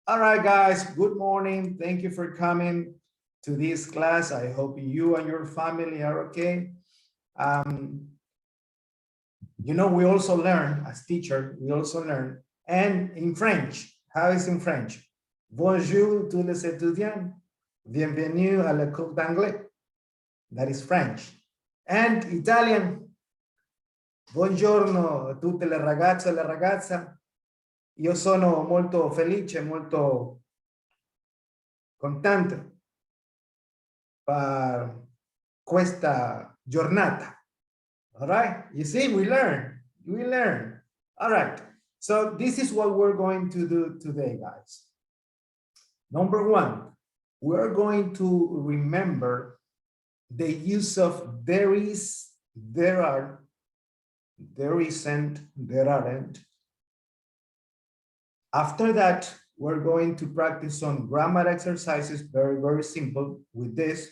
All right, guys, good morning. Thank you for coming to this class. I hope you and your family are okay. We also learn as teacher, we also learn. And in French, how is in French? Bonjour tous les étudiants. Bienvenue à la cours d'anglais. That is French. And Italian. Buongiorno a tutte le ragazze e le ragazze. Io sono molto felice, molto contento per questa giornata. All right, you see, we learn. All right, so this is what we're going to do today, guys. Number one, we're going to remember the use of there is, there are, there isn't, there aren't. After that, we're going to practice some grammar exercises, very simple with this.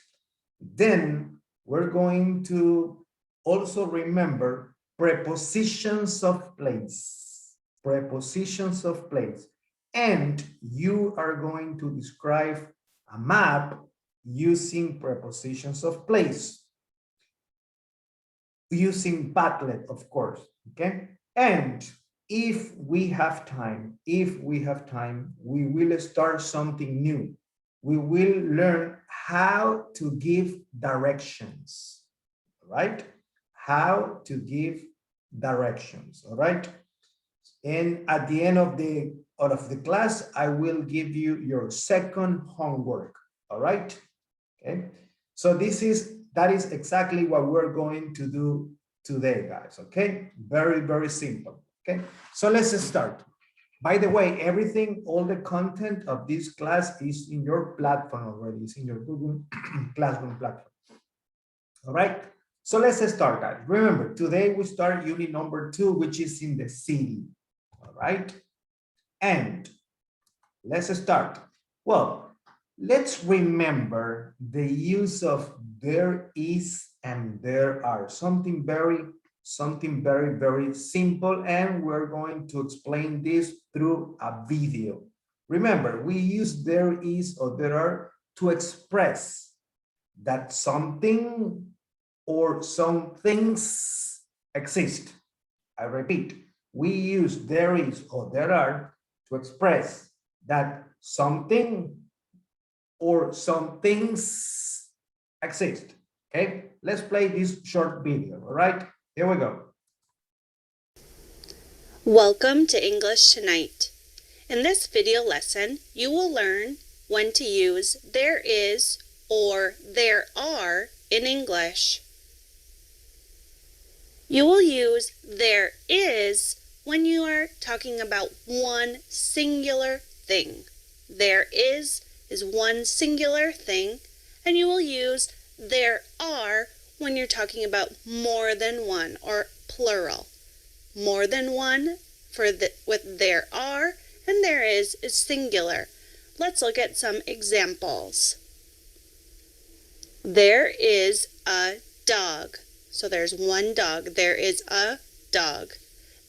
Then we're going to also remember prepositions of place. Prepositions of place. And you are going to describe a map using prepositions of place. Using Padlet, of course, okay? And if we have time, we will start something new. We will learn how to give directions, right? How to give directions, all right? And at the end of the class, I will give you your second homework, all right? Okay, so that is exactly what we're going to do today, guys, okay? Very simple, okay? So let's start. By the way, all the content of this class is in your platform already. It's in your Google Classroom platform. All right, so let's start, guys. Remember, today we start unit number 2, which is in the city. All right, and let's start. Well, let's remember the use of there is and there are. Something very simple, and we're going to explain this through a video. Remember, we use there is or there are to express that something or some things exist. I repeat, we use there is or there are to express that something or some things exist. Okay, let's play this short video. All right, here we go. Welcome to English Tonight. In this video lesson, you will learn when to use there is or there are in English. You will use there is when you are talking about one singular thing. There is one singular thing, and you will use there are when you're talking about more than one or plural. More than one with there are, and there is singular. Let's look at some examples. There is a dog. So there's one dog. There is a dog.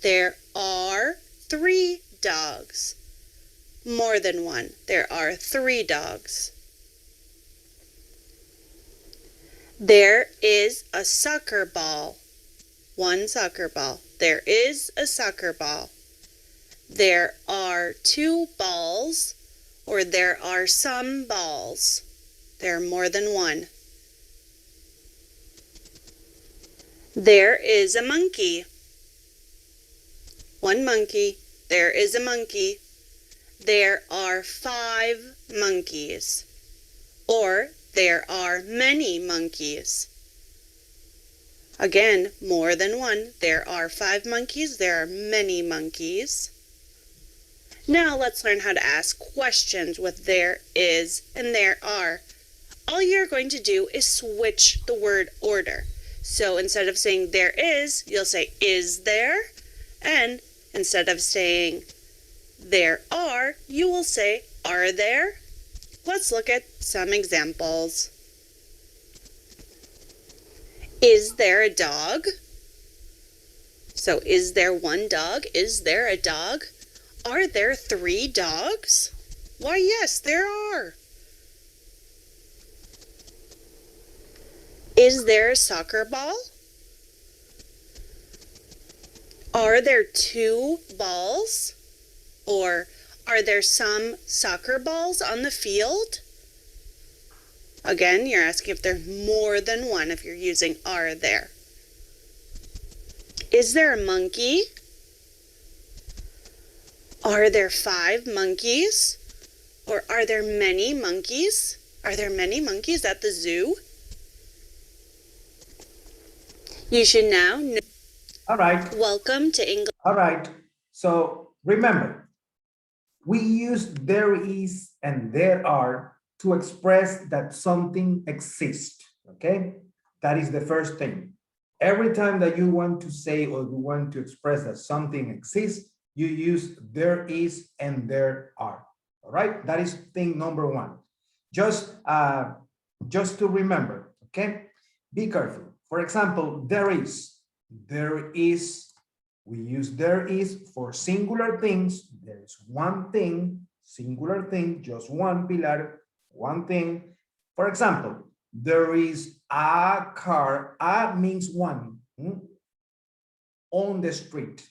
There are 3 dogs. More than one. There are 3 dogs. There is a soccer ball. One soccer ball. There is a soccer ball. There are 2 balls, or there are some balls. There are more than one. There is a monkey. One monkey. There is a monkey. There are 5 monkeys. Or there are many monkeys. Again, more than one. There are 5 monkeys. There are many monkeys. Now let's learn how to ask questions with there is and there are. All you're going to do is switch the word order. So instead of saying there is, you'll say is there? And instead of saying there are, you will say are there? Let's look at some examples. Is there a dog? So is there one dog? Is there a dog? Are there 3 dogs? Why, yes, there are. Is there a soccer ball? Are there 2 balls? Or are there some soccer balls on the field? Again, you're asking if there's more than one if you're using are there. Is there a monkey? Are there 5 monkeys? Or are there many monkeys? Are there many monkeys at the zoo? You should now know. All right. Welcome to English. All right. So remember, we use there is and there are to express that something exists. Okay. That is the first thing. Every time that you want to say or you want to express that something exists, you use there is and there are. All right. That is thing number one. Just to remember. Okay. Be careful. For example, there is. We use there is for singular things. There is one thing, singular thing, just one pilar, one thing. For example, there is a car. A means one on the street.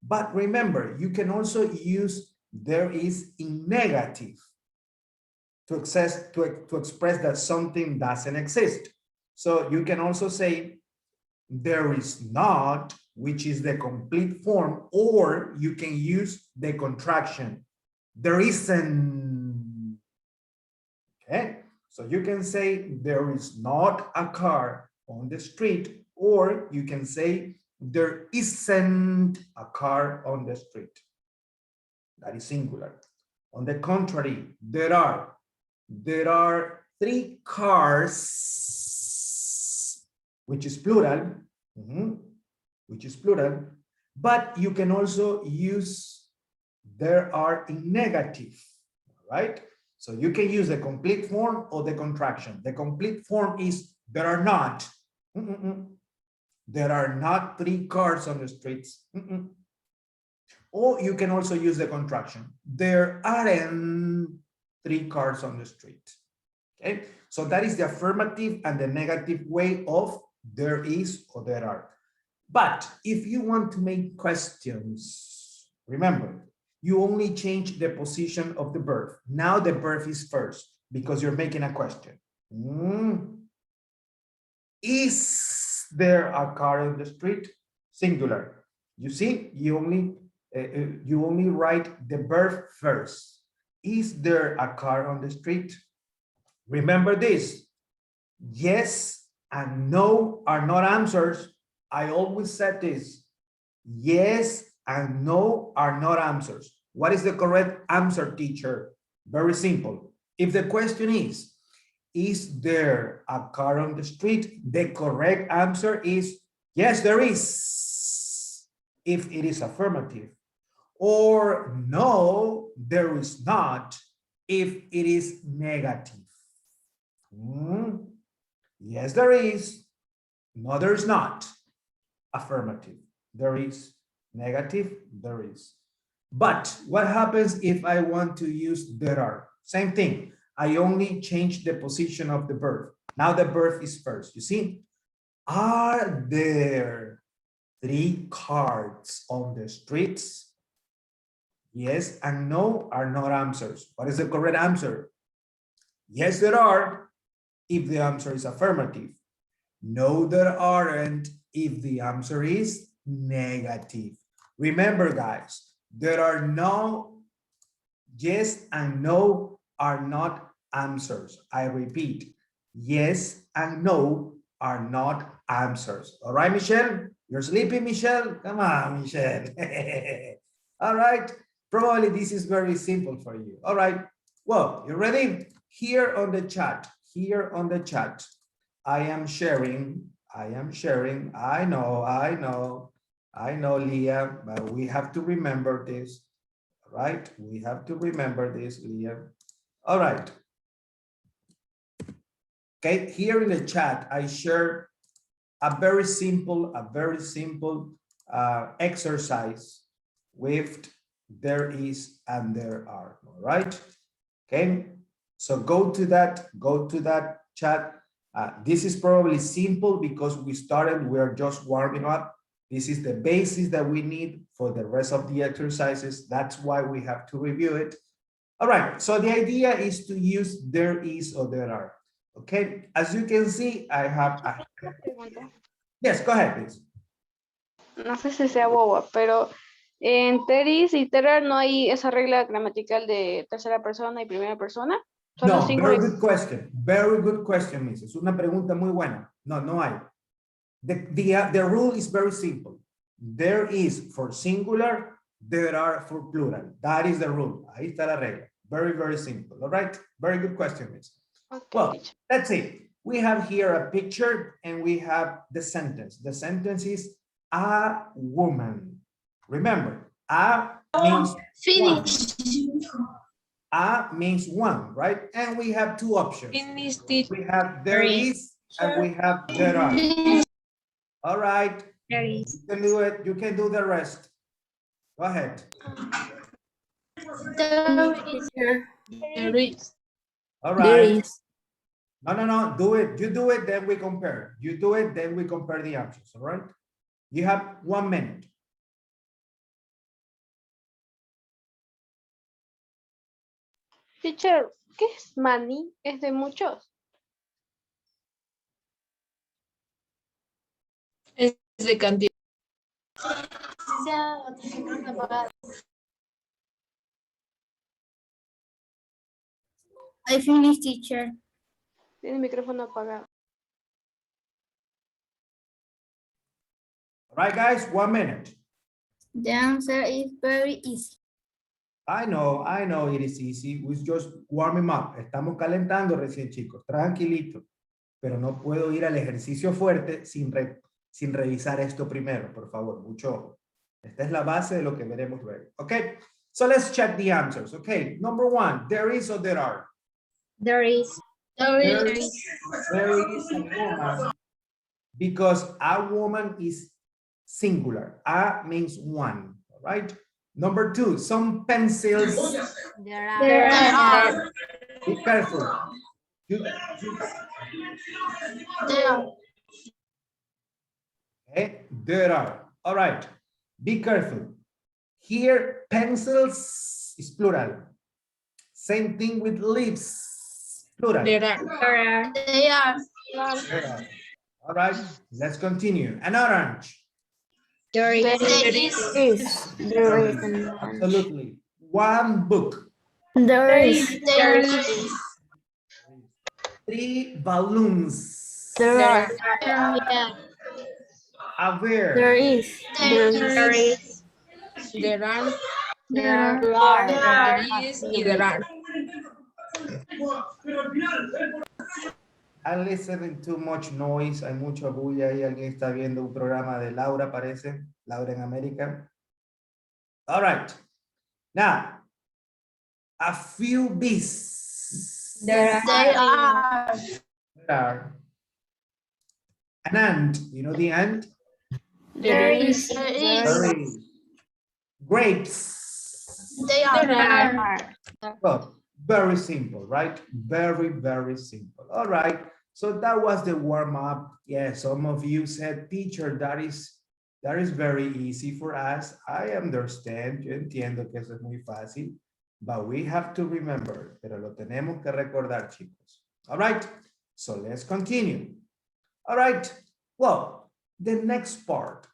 But remember, you can also use there is in negative to express that something doesn't exist. So you can also say there is not, which is the complete form, or you can use the contraction. There isn't. Okay, so you can say there is not a car on the street, or you can say there isn't a car on the street. That is singular. On the contrary, there are 3 cars, which is plural, but you can also use there are in negative, right? So you can use the complete form or the contraction. The complete form is there are not. There are not 3 cars on the streets. Or you can also use the contraction. There aren't 3 cars on the street. Okay, so that is the affirmative and the negative way of there is or there are. But if you want to make questions, remember, you only change the position of the verb. Now the verb is first because you're making a question. Is there a car on the street? Singular. You see, you only write the verb first. Is there a car on the street? Remember this. Yes and no are not answers. I always said this. Yes and no are not answers. What is the correct answer, teacher? Very simple. If the question is there a car on the street? The correct answer is yes, there is, if it is affirmative. Or no, there is not, if it is negative. Yes, there is. No, there is not. Affirmative. There is. Negative. There is. But what happens if I want to use there are? Same thing. I only change the position of the verb. Now the verb is first. You see? Are there 3 cars on the streets? Yes and no are not answers. What is the correct answer? Yes, there are, if the answer is affirmative. No, there aren't, if the answer is negative. Remember, guys, there are no, yes and no are not answers. I repeat, yes and no are not answers. All right, Michelle? You're sleepy, Michelle? Come on, Michelle. All right. Probably this is very simple for you. All right. Well, you ready? Here on the chat, I am sharing. I know, Leah, but we have to remember this, right? We have to remember this, Leah. All right. Okay, here in the chat, I share a very simple exercise with there is, and there are, all right? Okay, so go to that chat. This is probably simple because we started, we are just warming up. This is the basis that we need for the rest of the exercises. That's why we have to review it. All right, so the idea is to use there is or there are. Okay, as you can see, I have, Pregunta. yes, go ahead, please. No sé si sea boba, pero en teris y terar no hay esa regla gramatical de tercera persona y primera persona. Solo No, singular. very good question. Very good question, Miss. Es una pregunta muy buena. No, no hay. The rule is very simple. There is for singular, there are for plural. That is the rule. Ahí está la regla. Very, very simple. All right. Very good question, Miss. Okay, Well, teacher. let's see. We have here a picture and we have the sentence. The sentence is a woman. Remember, a means one. A means one, right? And we have two options. We have there is and we have there are. All right. There is. You can do it. You can do the rest. Go ahead. There is. All right. No. Do it. You do it, then we compare. You do it, then we compare the answers. All right. You have 1 minute. Teacher, ¿qué es many? Es de muchos. Es de cantidad. I finished, teacher. Tiene el micrófono apagado. All right, guys, 1 minute. The answer is very easy. I know it is easy. We just warming up. Estamos calentando recién, chicos. Tranquilito. Pero no puedo ir al ejercicio fuerte sin revisar esto primero, por favor. Mucho ojo. Esta es la base de lo que veremos luego. Okay, so let's check the answers. Okay, number 1, there is or there are? There is. There is a woman because a woman is singular. A means one, all right? Number 2, some pencils. There are. Be careful. Okay, there are. All right. Be careful. Here, pencils is plural. Same thing with leaves. Plural. There are. They are. There are. All right, let's continue. An orange. There is. Absolutely. One book. There is. 3 balloons. There are. A bear. There is. There is. There are. There is y there are. I'm listening too much noise. Hay mucha bulla y alguien está viendo un programa de Laura, parece. Laura en América. All right. Now, a few bees. There are. There are. An ant. You know the ant? There is. There is. Grapes. They are. Well, very simple, right? Very, very simple. All right. So that was the warm up. Yeah, some of you said, teacher, that is very easy for us. I understand. Yo entiendo que eso es muy fácil, but we have to remember, pero lo tenemos que recordar, chicos. All right. So let's continue. All right. Well, the next part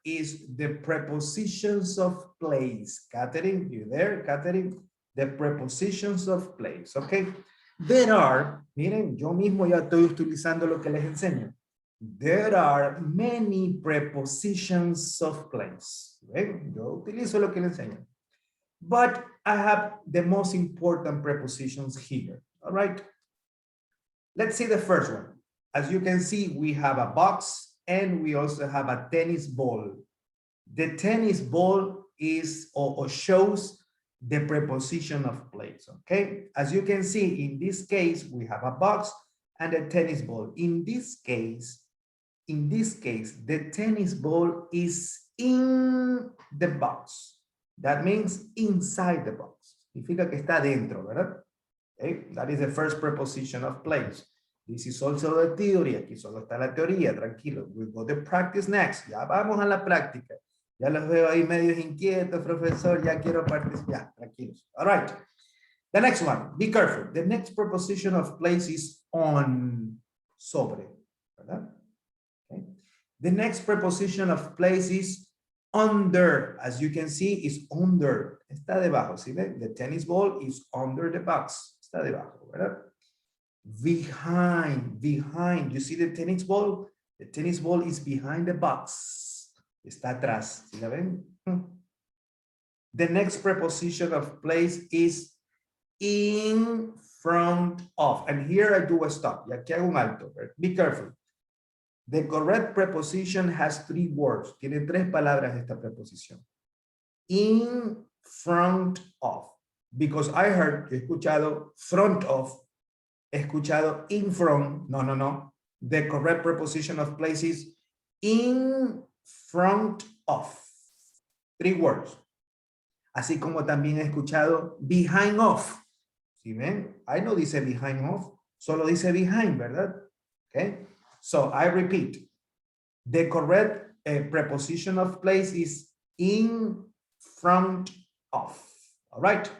is the prepositions of place. Catherine, you there, Catherine? The prepositions of place, okay? There are, miren, yo mismo ya estoy utilizando lo que les enseño. There are many prepositions of place. ¿Ven? Yo utilizo lo que les enseño. But I have the most important prepositions here, all right? Let's see the first one. As you can see, we have a box and we also have a tennis ball. The tennis ball is or shows the preposition of place, okay? As you can see, in this case, we have a box and a tennis ball. In this case, the tennis ball is in the box. That means inside the box. Significa que está dentro, ¿verdad? Okay? That is the first preposition of place. This is also the theory. Aquí solo está la teoría, tranquilo. We'll go to practice next. Ya vamos a la práctica. Ya los veo ahí medios inquietos, profesor. Ya quiero participar. Tranquilos. All right. The next one. Be careful. The next preposition of place is on. Sobre. ¿Verdad? Okay. The next preposition of place is under. As you can see, is under. Está debajo. ¿Sí ven? The tennis ball is under the box. Está debajo, ¿verdad? Behind. You see the tennis ball? The tennis ball is behind the box. Está atrás. ¿Sí la ven? The next preposition of place is in front of. And here I do a stop. Y aquí hago un alto. Right? Be careful. The correct preposition has 3 words. Tiene 3 palabras esta preposición. In front of. Because I heard, he escuchado front of, he escuchado in front. No. The correct preposition of place is in front of. 3 words. Así como también he escuchado behind of. ¿Sí ven? Ahí no dice behind of, solo dice behind, ¿verdad? Okay. So I repeat, the correct preposition of place is in front of. All right.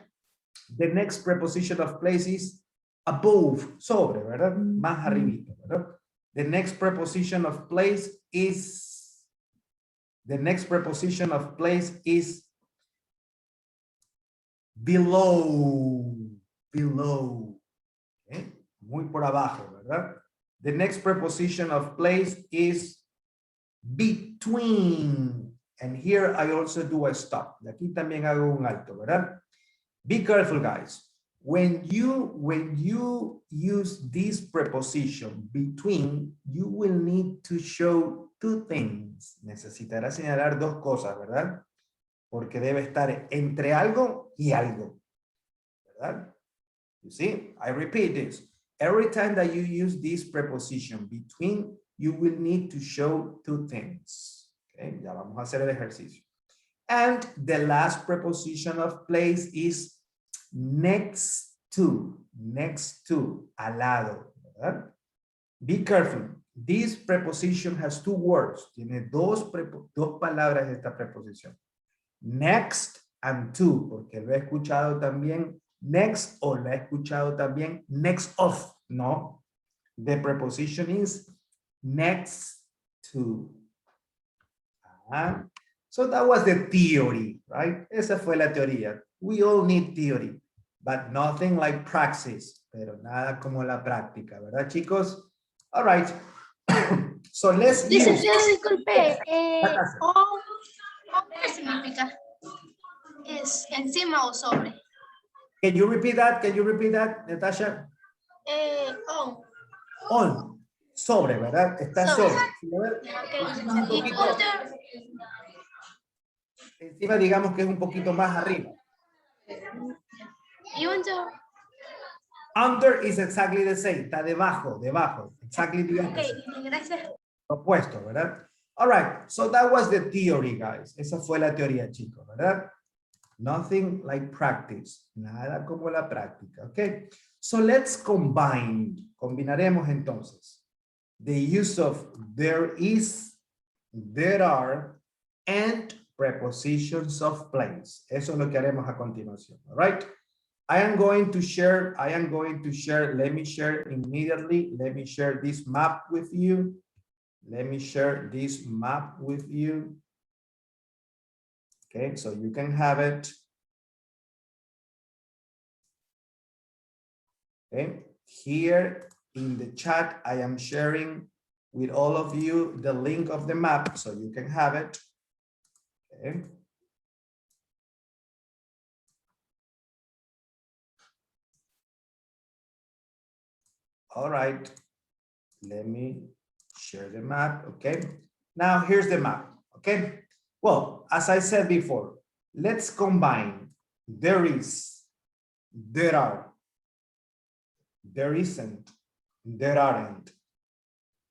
The next preposition of place is above, sobre, ¿verdad? Más arribita, ¿verdad? The next preposition of place is below. Okay. Muy por abajo, ¿verdad? The next preposition of place is between. And here I also do a stop. De aquí también hago un alto, ¿verdad? Be careful, guys. When you use this preposition between, you will need to show 2 things. Necesitará señalar 2 cosas, ¿verdad? Porque debe estar entre algo y algo, ¿verdad? You see, I repeat this. Every time that you use this preposition between, you will need to show 2 things. Okay, ya vamos a hacer el ejercicio. And the last preposition of place is next to, al lado, ¿verdad? Be careful. This preposition has 2 words. Tiene dos palabras esta preposición. Next and to, porque lo he escuchado también next o lo he escuchado también next of. No, the preposition is next to. So that was the theory, right? Esa fue la teoría. We all need theory, but nothing like praxis. Pero nada como la práctica, ¿verdad, chicos? All right. So let's use. Licenciado, disculpe. ¿Qué significa? ¿Es encima o sobre? Can you repeat that? Can you repeat that, Natasha? On. On. Sobre, ¿verdad? Está sobre. Okay. Encima digamos que es un poquito más arriba. Y under. Under is exactly the same. Está debajo. Exactly the opposite. Ok, gracias. Opuesto, ¿verdad? All right. So that was the theory, guys. Esa fue la teoría, chicos, ¿verdad? Nothing like practice. Nada como la práctica, okay? So let's combine. Combinaremos entonces. The use of there is, there are, and prepositions of place. Eso es lo que haremos a continuación. All right. I am going to share, let me share immediately. Let me share this map with you. Okay, so you can have it. Okay, here in the chat, I am sharing with all of you the link of the map so you can have it. Okay. All right, let me share the map, okay? Now here's the map, okay? Well, as I said before, let's combine there is, there are, there isn't, there aren't,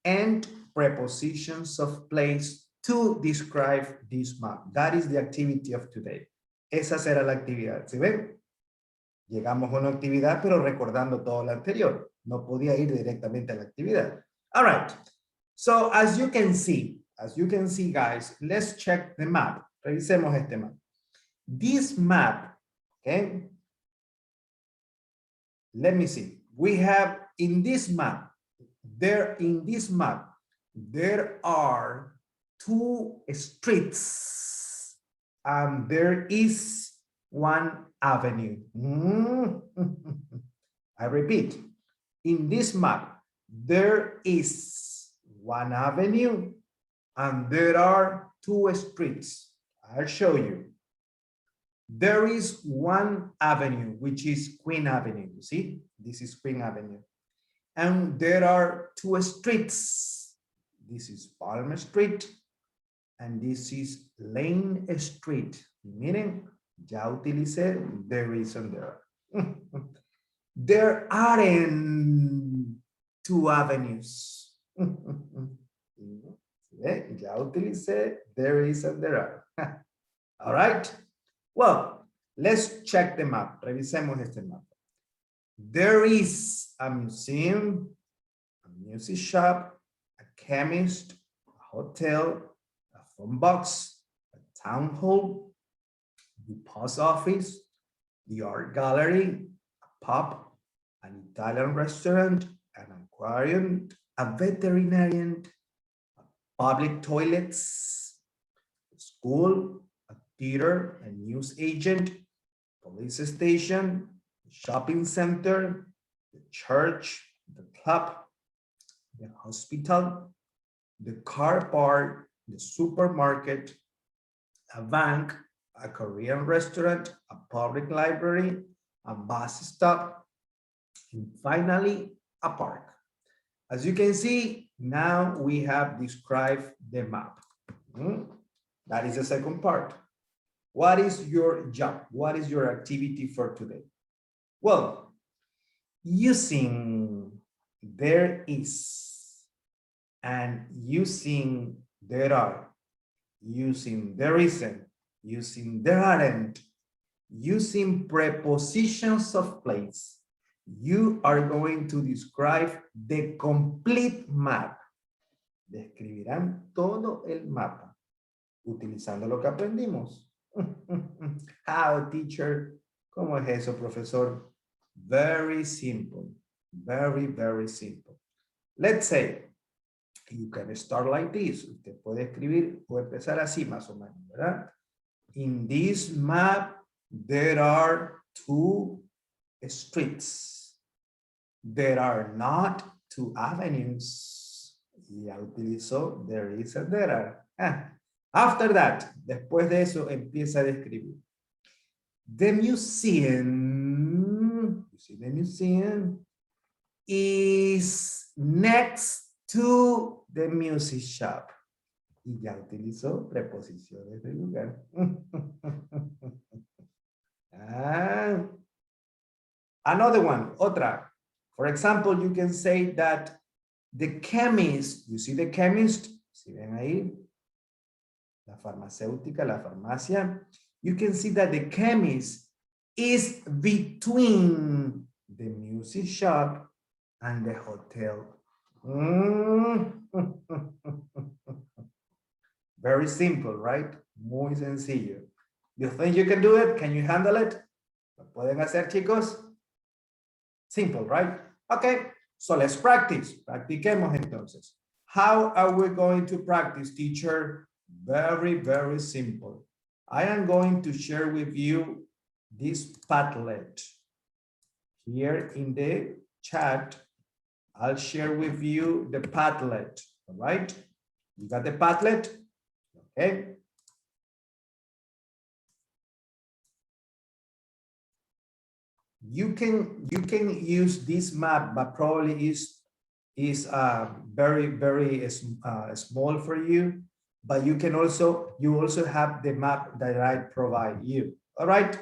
and prepositions of place to describe this map. That is the activity of today. Esa será la actividad. ¿Sí ven? Llegamos a una actividad, pero recordando todo lo anterior. No podía ir directamente a la actividad. All right. So as you can see, guys, let's check the map. Revisemos este map. This map, okay? Let me see. We have in this map, there are 2 streets and there is 1 avenue. I repeat, in this map, there is 1 avenue and there are 2 streets. I'll show you. There is 1 avenue, which is Queen Avenue. You see, this is Queen Avenue. And there are 2 streets. This is Palmer Street and this is Lane Street. Miren, ya utilicé there is and there. There aren't 2 avenues. Ya utilicé there is and there are. All right. Well, let's check the map. Revisemos este mapa. There is a museum, a music shop, a chemist, a hotel, a phone box, a town hall, the post office, the art gallery, a pub, an Italian restaurant, an aquarium, a veterinarian, public toilets, a school, a theater, a news agent, police station, the shopping center, the church, the club, the hospital, the car park, the supermarket, a bank, a Korean restaurant, a public library, a bus stop, and finally, a park. As you can see, now we have described the map. That is the second part. What is your job? What is your activity for today? Well, using there is and using there are, using there isn't, using there aren't, using prepositions of place, you are going to describe the complete map. Describirán todo el mapa utilizando lo que aprendimos. How, teacher? ¿Cómo es eso, profesor? Very simple. Very, very simple. Let's say, you can start like this. Usted puede escribir, puede empezar así más o menos, ¿verdad? In this map, there are 2 streets. There are not 2 avenues. Ya utilizó there is and there are. After that, después de eso, empieza a describir. The museum, you see the museum, is next to the music shop. Y ya utilizó preposiciones de lugar. Another one, otra. For example, you can say that the chemist, you see the chemist, si ven ahí, la farmacéutica, la farmacia, you can see that the chemist is between the music shop and the hotel. Very simple, right? Muy sencillo. You think you can do it? Can you handle it? ¿Lo pueden hacer, chicos? Simple, right? Okay, so let's practice. Practiquemos entonces. How are we going to practice, teacher? Very, very simple. I am going to share with you this Padlet. Here in the chat, I'll share with you the Padlet, all right? You got the Padlet? Okay. You can use this map, but probably is very, very small for you. But you also have the map that I provide you. All right.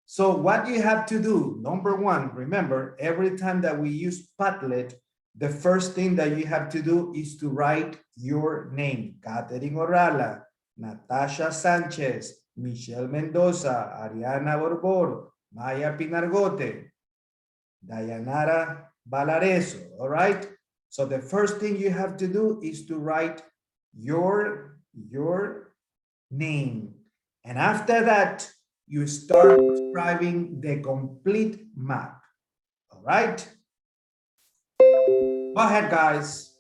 So what you have to do, number one, remember, every time that we use Padlet, the first thing that you have to do is to write your name. Catherine Orala, Natasha Sanchez, Michelle Mendoza, Ariana Borbor, Maya Pinargote, Dayanara Valareso, all right? So the first thing you have to do is to write your name. And after that, you start describing the complete map, all right? Go ahead, guys.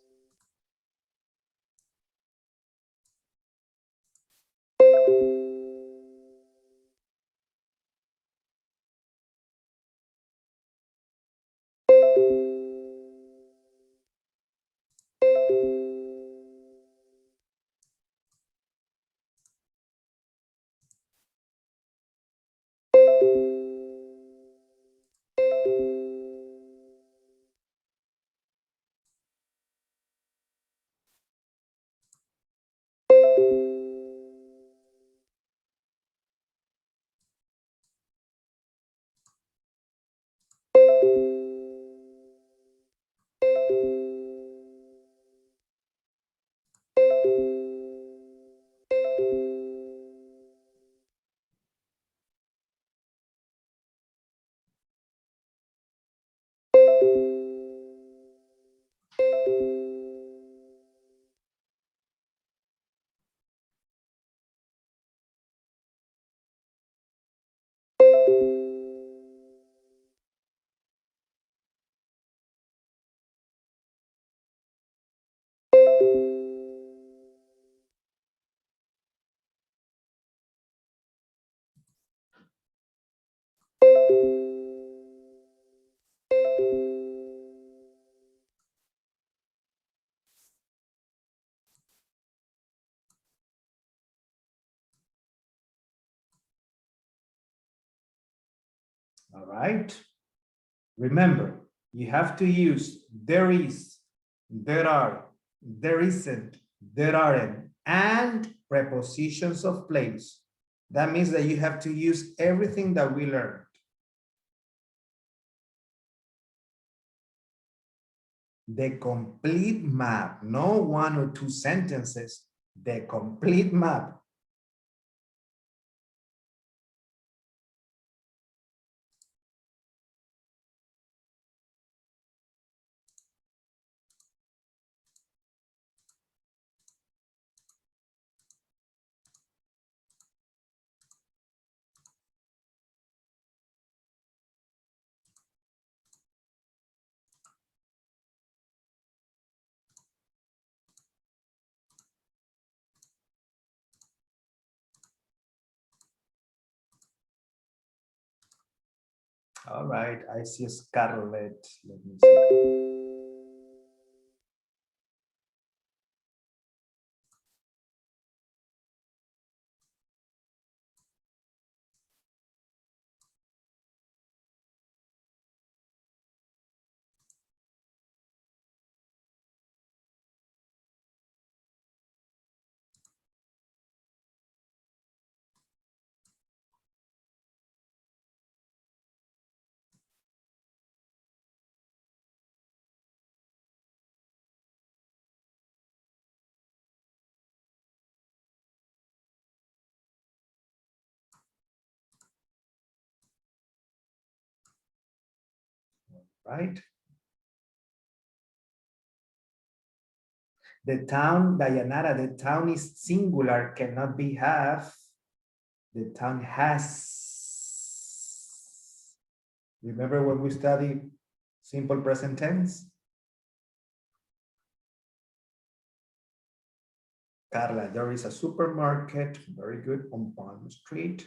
All right. Remember, you have to use there is, there are, there isn't, there aren't, and prepositions of place. That means that you have to use everything that we learned. The complete map, no 1 or 2 sentences, the complete map. All right, I see Scarlett. Let me see. Right? The town, Dayanara, the town is singular, cannot be have. The town has. Remember when we studied simple present tense? Carla, there is a supermarket, very good, on Palm Street.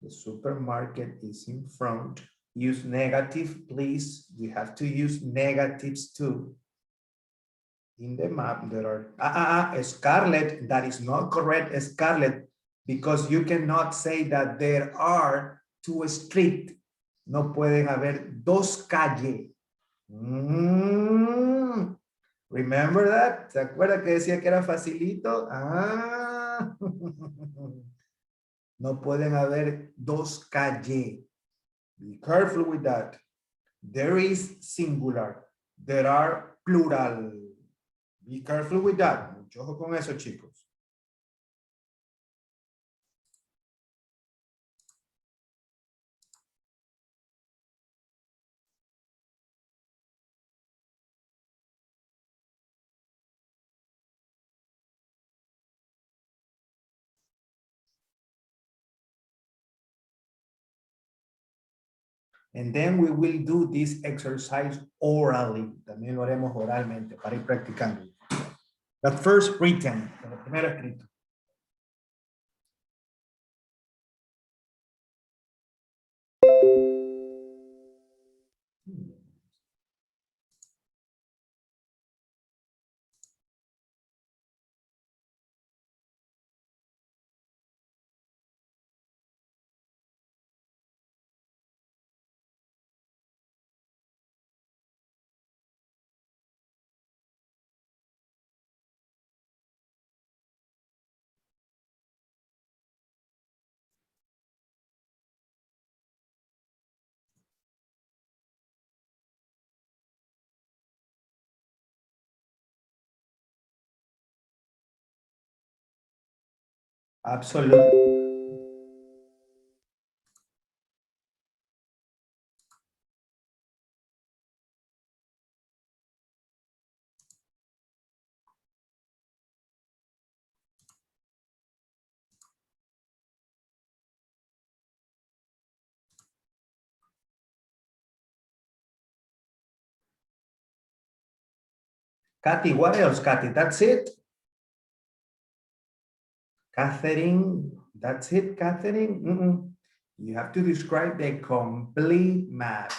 The supermarket is in front. Use negative, please. We have to use negatives too. In the map, there are, Scarlett, that is not correct, Scarlett, because you cannot say that there are 2 streets. No pueden haber 2 calles. Remember that? ¿Se acuerda que decía que era facilito? Ah. No pueden haber 2 calles. Be careful with that. There is singular. There are plural. Be careful with that. Mucho ojo con eso, chicos. And then we will do this exercise orally. También lo haremos oralmente para ir practicando. But first written, pero primero escrito. Absolutely. Kathy, what else, Kathy? That's it? Catherine, that's it, Catherine? You have to describe the complete map.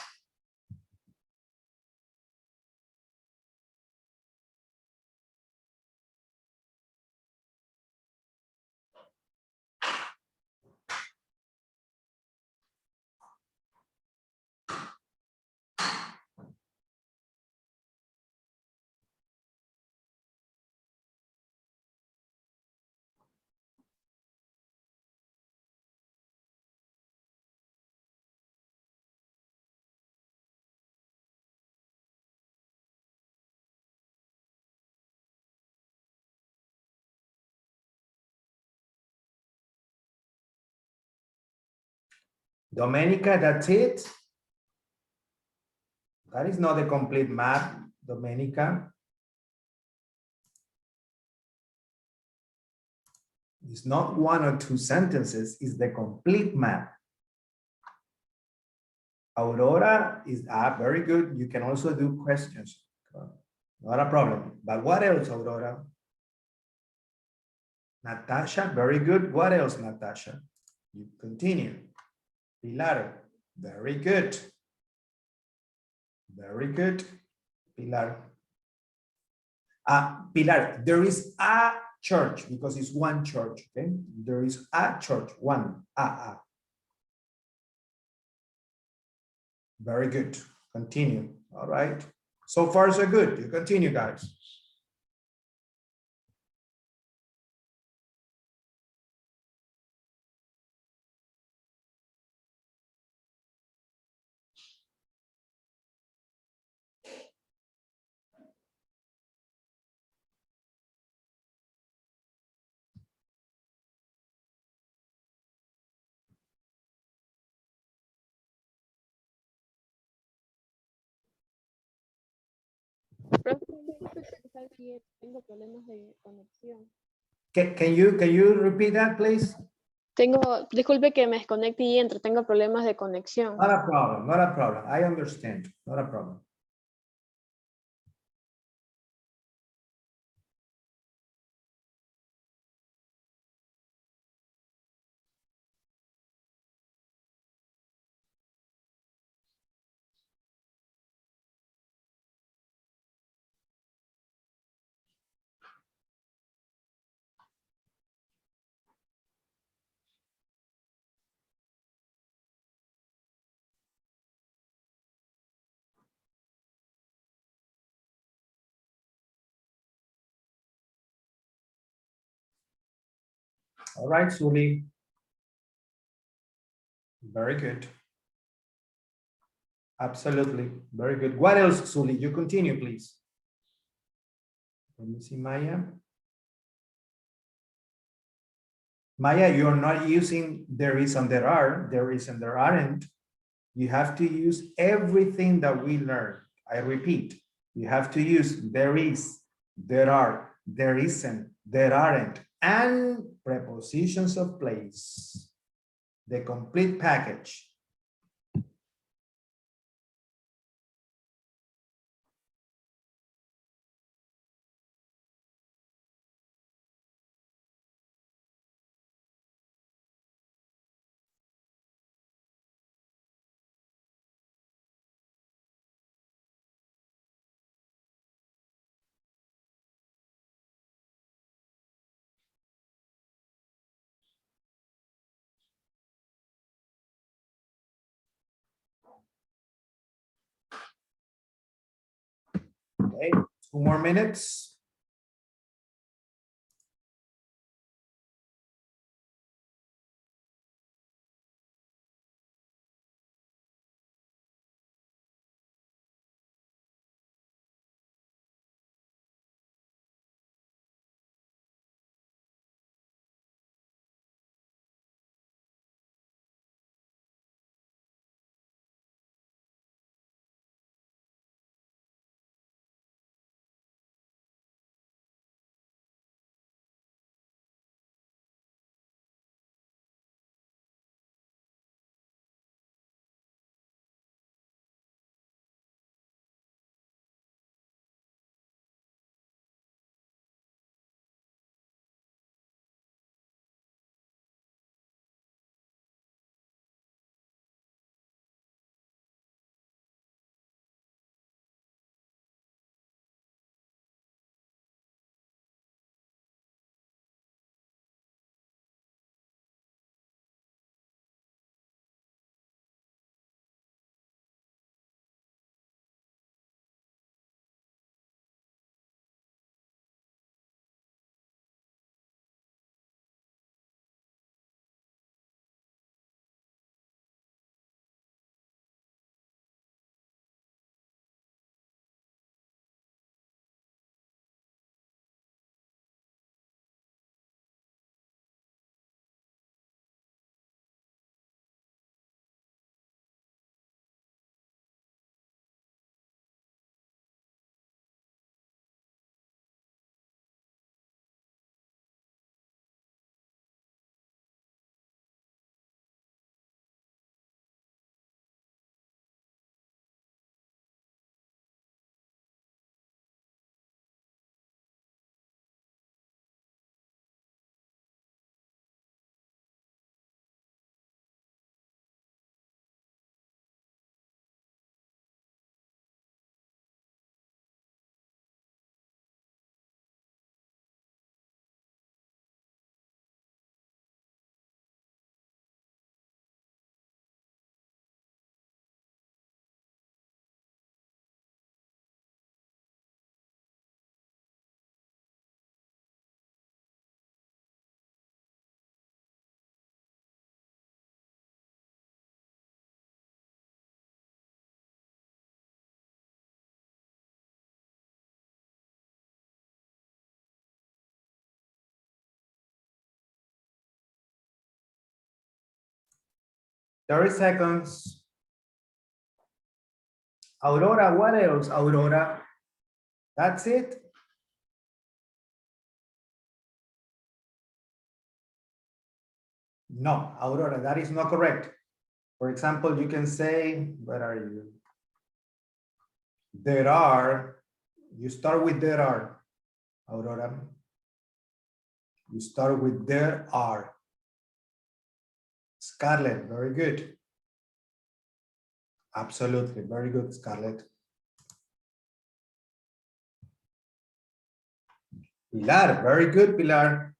Domenica, that's it? That is not the complete map, Domenica. It's not one or two sentences, it's the complete map. Aurora is very good. You can also do questions. Not a problem. But what else, Aurora? Natasha, very good. What else, Natasha? You continue. Pilar, very good. Very good. Pilar. Pilar, there is a church because it's one church, okay? There is a church, one, a. Very good. Continue. All right. So far, so good. You continue, guys. Tengo problemas de conexión. Can you repeat that, please? Disculpe que me desconecte y entre, tengo problemas de conexión. Not a problem, not a problem. I understand, not a problem. All right, Suli. Very good. Absolutely, very good. What else, Suli? You continue, please. Let me see, Maya. Maya, you're not using there is and there are, there is and there aren't. You have to use everything that we learned. I repeat, you have to use there is, there are, there isn't, there aren't, and prepositions of place. The complete package. Okay, 2 more minutes. Thirty seconds. Aurora, what else, Aurora? That's it? No, Aurora, that is not correct. For example, you can say, where are you? There are, you start with there are, Aurora. You start with there are. Scarlett, very good. Absolutely, very good, Scarlett. Pilar, very good, Pilar.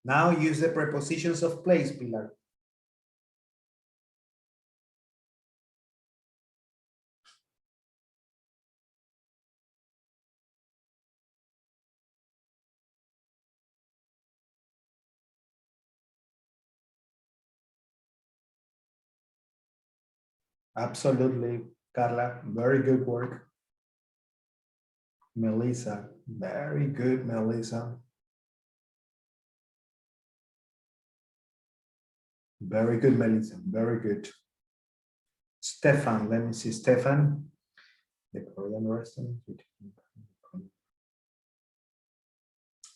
Now use the prepositions of place, Pilar. Absolutely, Carla, very good work. Melissa, very good, Melissa. Very good, Melissa, very good. Stefan, let me see, Stefan. The Korean restaurant.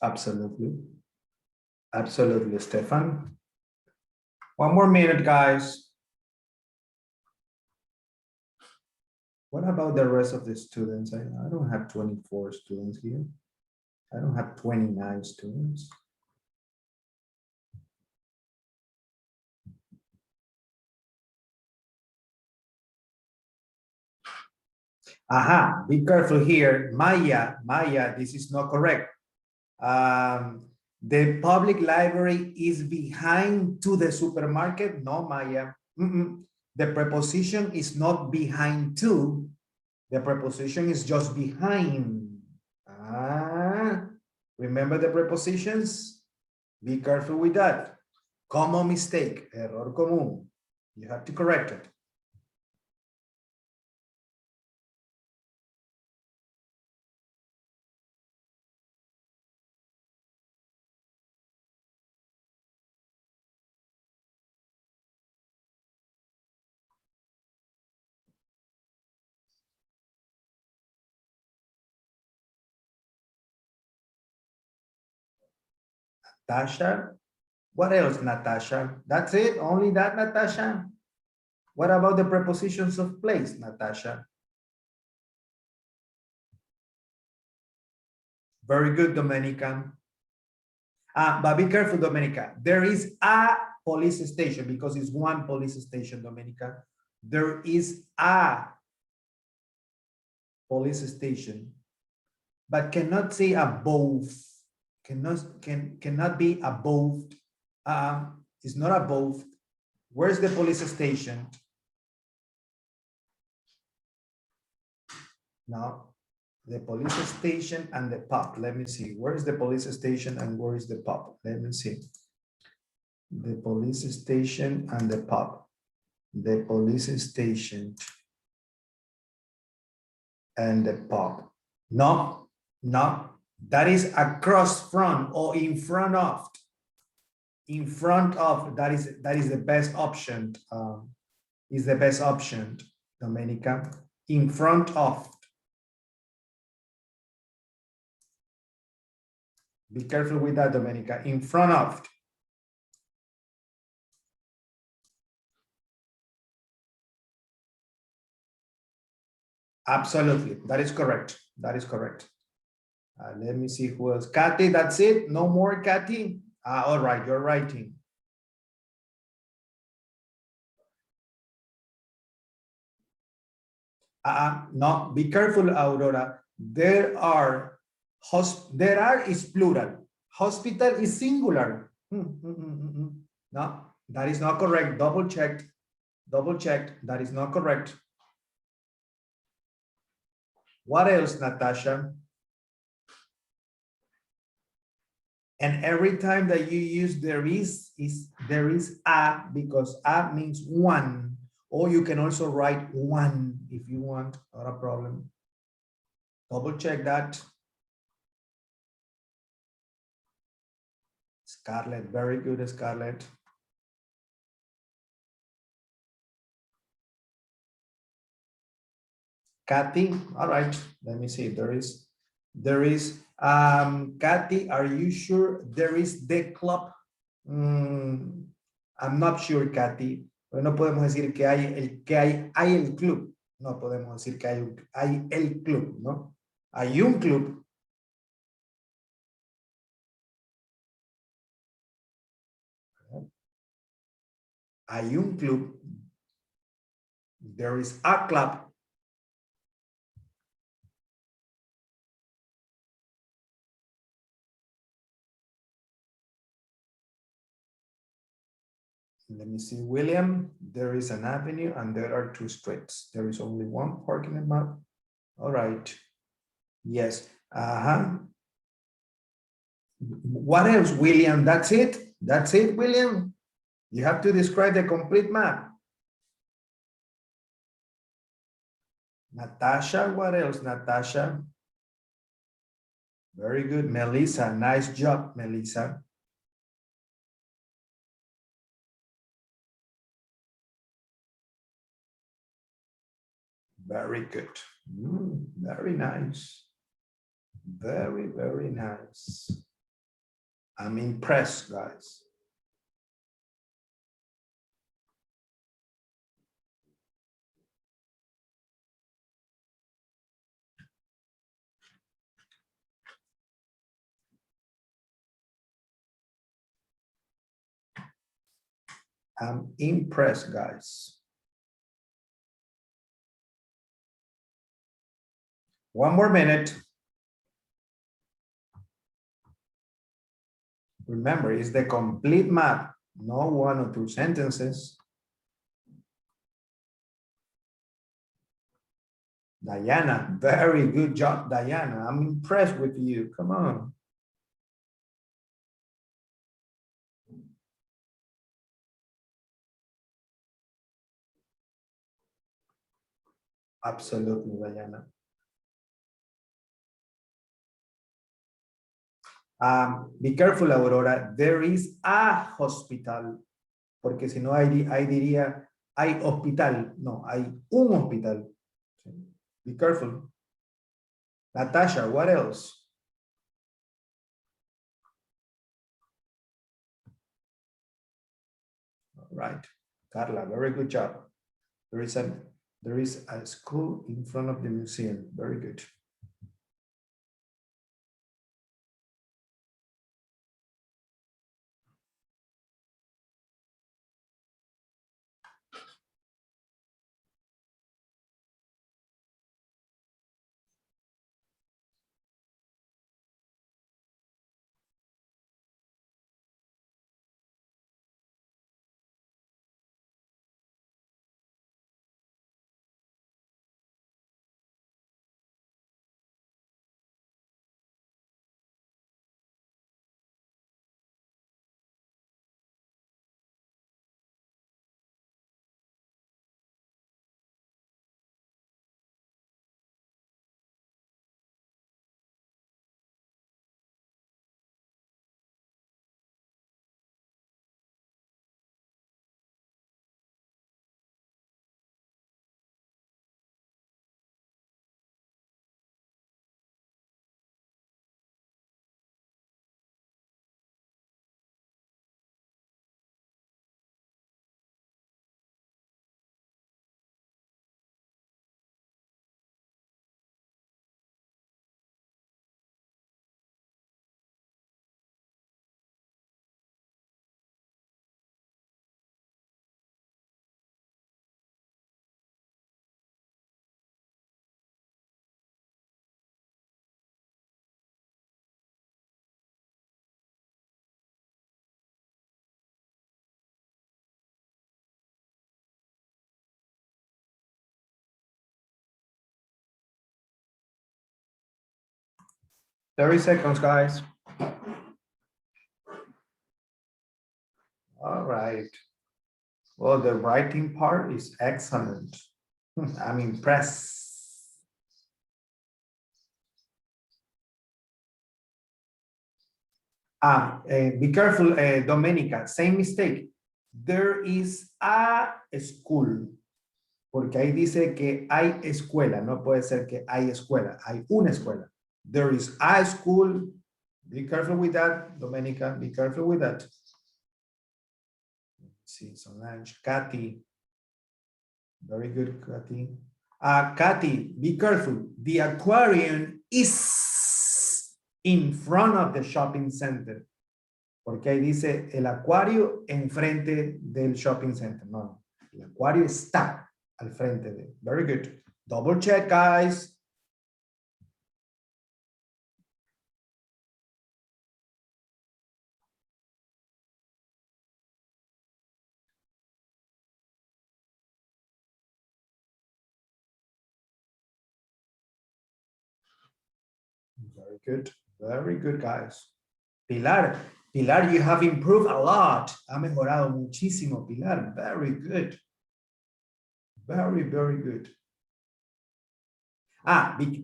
Absolutely. Absolutely, Stefan. One more minute, guys. What about the rest of the students? I don't have 24 students here. I don't have 29 students. Aha, be careful here. Maya, this is not correct. The public library is behind to the supermarket. No, Maya. The preposition is not behind to. The preposition is just behind. Remember the prepositions? Be careful with that. Common mistake, error común. You have to correct it. Natasha. What else, Natasha? That's it? Only that, Natasha? What about the prepositions of place, Natasha? Very good, Domenica. But be careful, Domenica. There is a police station because it's one police station, Domenica. There is a police station, but cannot say above. Cannot be above. It's not above. Where's the police station? No, the police station and the pub. Let me see. Where is the police station and where is the pub? Let me see. The police station and the pub. The police station and the pub. No, no, that is across from or in front of. In front of, that is the best option. Is the best option, Domenica. In front of. Be careful with that, Domenica. In front of. Absolutely, that is correct. That is correct. Let me see who else. Kathy, that's it? No more, Kathy? All right, you're writing. No, be careful, Aurora. There are is plural. Hospital is singular. No, that is not correct. Double checked. Double checked. That is not correct. What else, Natasha? And every time that you use there is a, because a means one, or you can also write one if you want, not a problem. Double check that. Scarlett, very good, Scarlett. Kathy, all right, let me see. There is Kathy, are you sure there is the club? I'm not sure, Kathy. Pero no podemos decir que hay el club. No podemos decir que hay el club, ¿no? Hay un club. Hay un club. There is a club. Let me see, William, there is an avenue and there are two streets. There is only one parking lot. All right. Yes. What else, William? That's it? That's it, William? You have to describe the complete map. Natasha, what else, Natasha? Very good, Melissa. Nice job, Melissa. Very good. Very nice. Very, very nice. I'm impressed, guys. I'm impressed, guys. One more minute. Remember, it's the complete map, no one or two sentences. Diana, very good job, Diana. I'm impressed with you. Come on. Absolutely, Diana. Be careful, Aurora. There is a hospital. Porque si no, ahí diría, hay hospital. No, hay un hospital. Be careful. Natasha, what else? All right. Carla, very good job. There is a school in front of the museum. Very good. Thirty seconds, guys. All right. Well, the writing part is excellent. I'm impressed. Be careful, Domenica, same mistake. There is a school. Porque ahí dice que hay escuela, no puede ser que hay escuela, hay una escuela. There is a school. Be careful with that, Domenica, be careful with that. Let's see, Solange, Kathy. Very good, Kathy. Kathy, be careful. The aquarium is in front of the shopping center. Porque ahí dice el acuario enfrente del shopping center. No, el acuario está al frente de. Very good. Double check, guys. Very good. Very good, guys. Pilar, Pilar, you have improved a lot. Ha mejorado muchísimo, Pilar. Very good. Very, very good.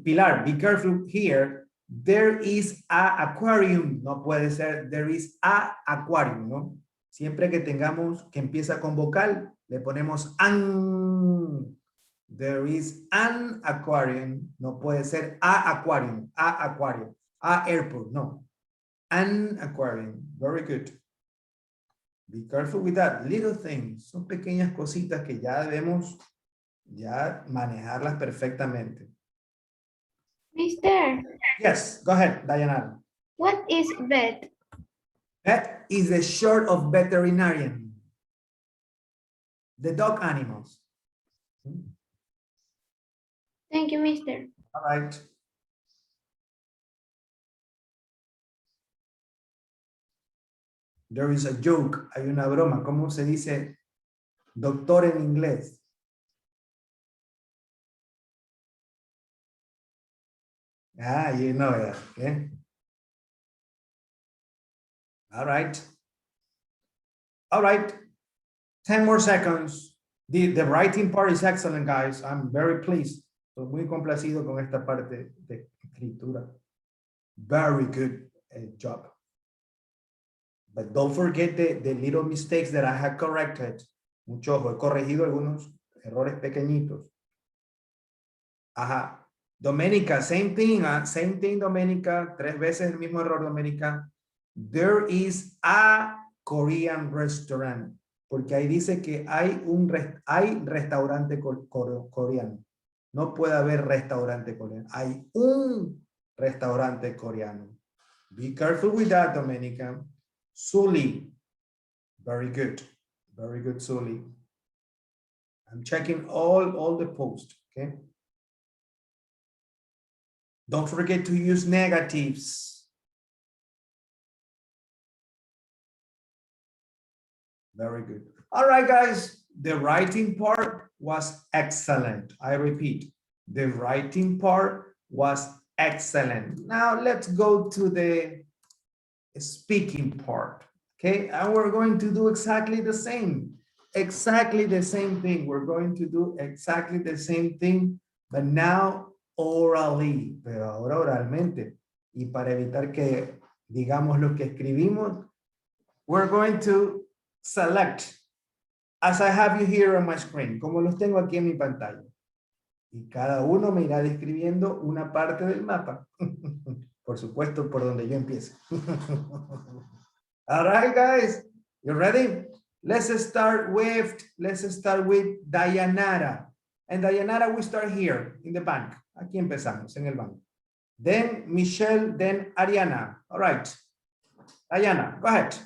Pilar, be careful here. There is a aquarium. No puede ser, there is a aquarium, ¿no? Siempre que tengamos que empieza con vocal, le ponemos an. There is an aquarium. No puede ser a aquarium, a airport, no. An aquarium. Very good. Be careful with that. Little things. Son pequeñas cositas que ya debemos ya manejarlas perfectamente. Mister, Yes, go ahead, Diana. what is vet? Vet is the short of veterinarian. The dog animals. Thank you, mister. All right. There is a joke. Hay una broma. ¿Cómo se dice doctor en inglés? Ah, you know that, okay? All right. All right. 10 more seconds. The writing part is excellent, guys. I'm very pleased. Estoy muy complacido con esta parte de escritura. Very good job. But don't forget the little mistakes that I had corrected. Mucho ojo, he corregido algunos errores pequeñitos. Ajá. Doménica, same thing, Doménica. 3 veces el mismo error, Doménica. There is a Korean restaurant. Porque ahí dice que hay restaurante coreano. No puede haber restaurante coreano. Hay un restaurante coreano. Be careful with that, Doménica. Sully. Very good. Very good, Sully. I'm checking all the posts, okay? Don't forget to use negatives. Very good. All right, guys, the writing part was excellent. I repeat, the writing part was excellent. Now let's go to the speaking part, okay? And we're going to do exactly the same thing. We're going to do exactly the same thing, but now orally, pero ahora oralmente. Y para evitar que digamos lo que escribimos, we're going to select, as I have you here on my screen, como los tengo aquí en mi pantalla. Y cada uno me irá describiendo una parte del mapa. Por supuesto, por donde yo empiece. All right, guys, you ready? Let's start with Dayanara. And Dayanara, we start here in the bank. Aquí empezamos, en el banco. Then Michelle, then Ariana. All right. Diana, go ahead.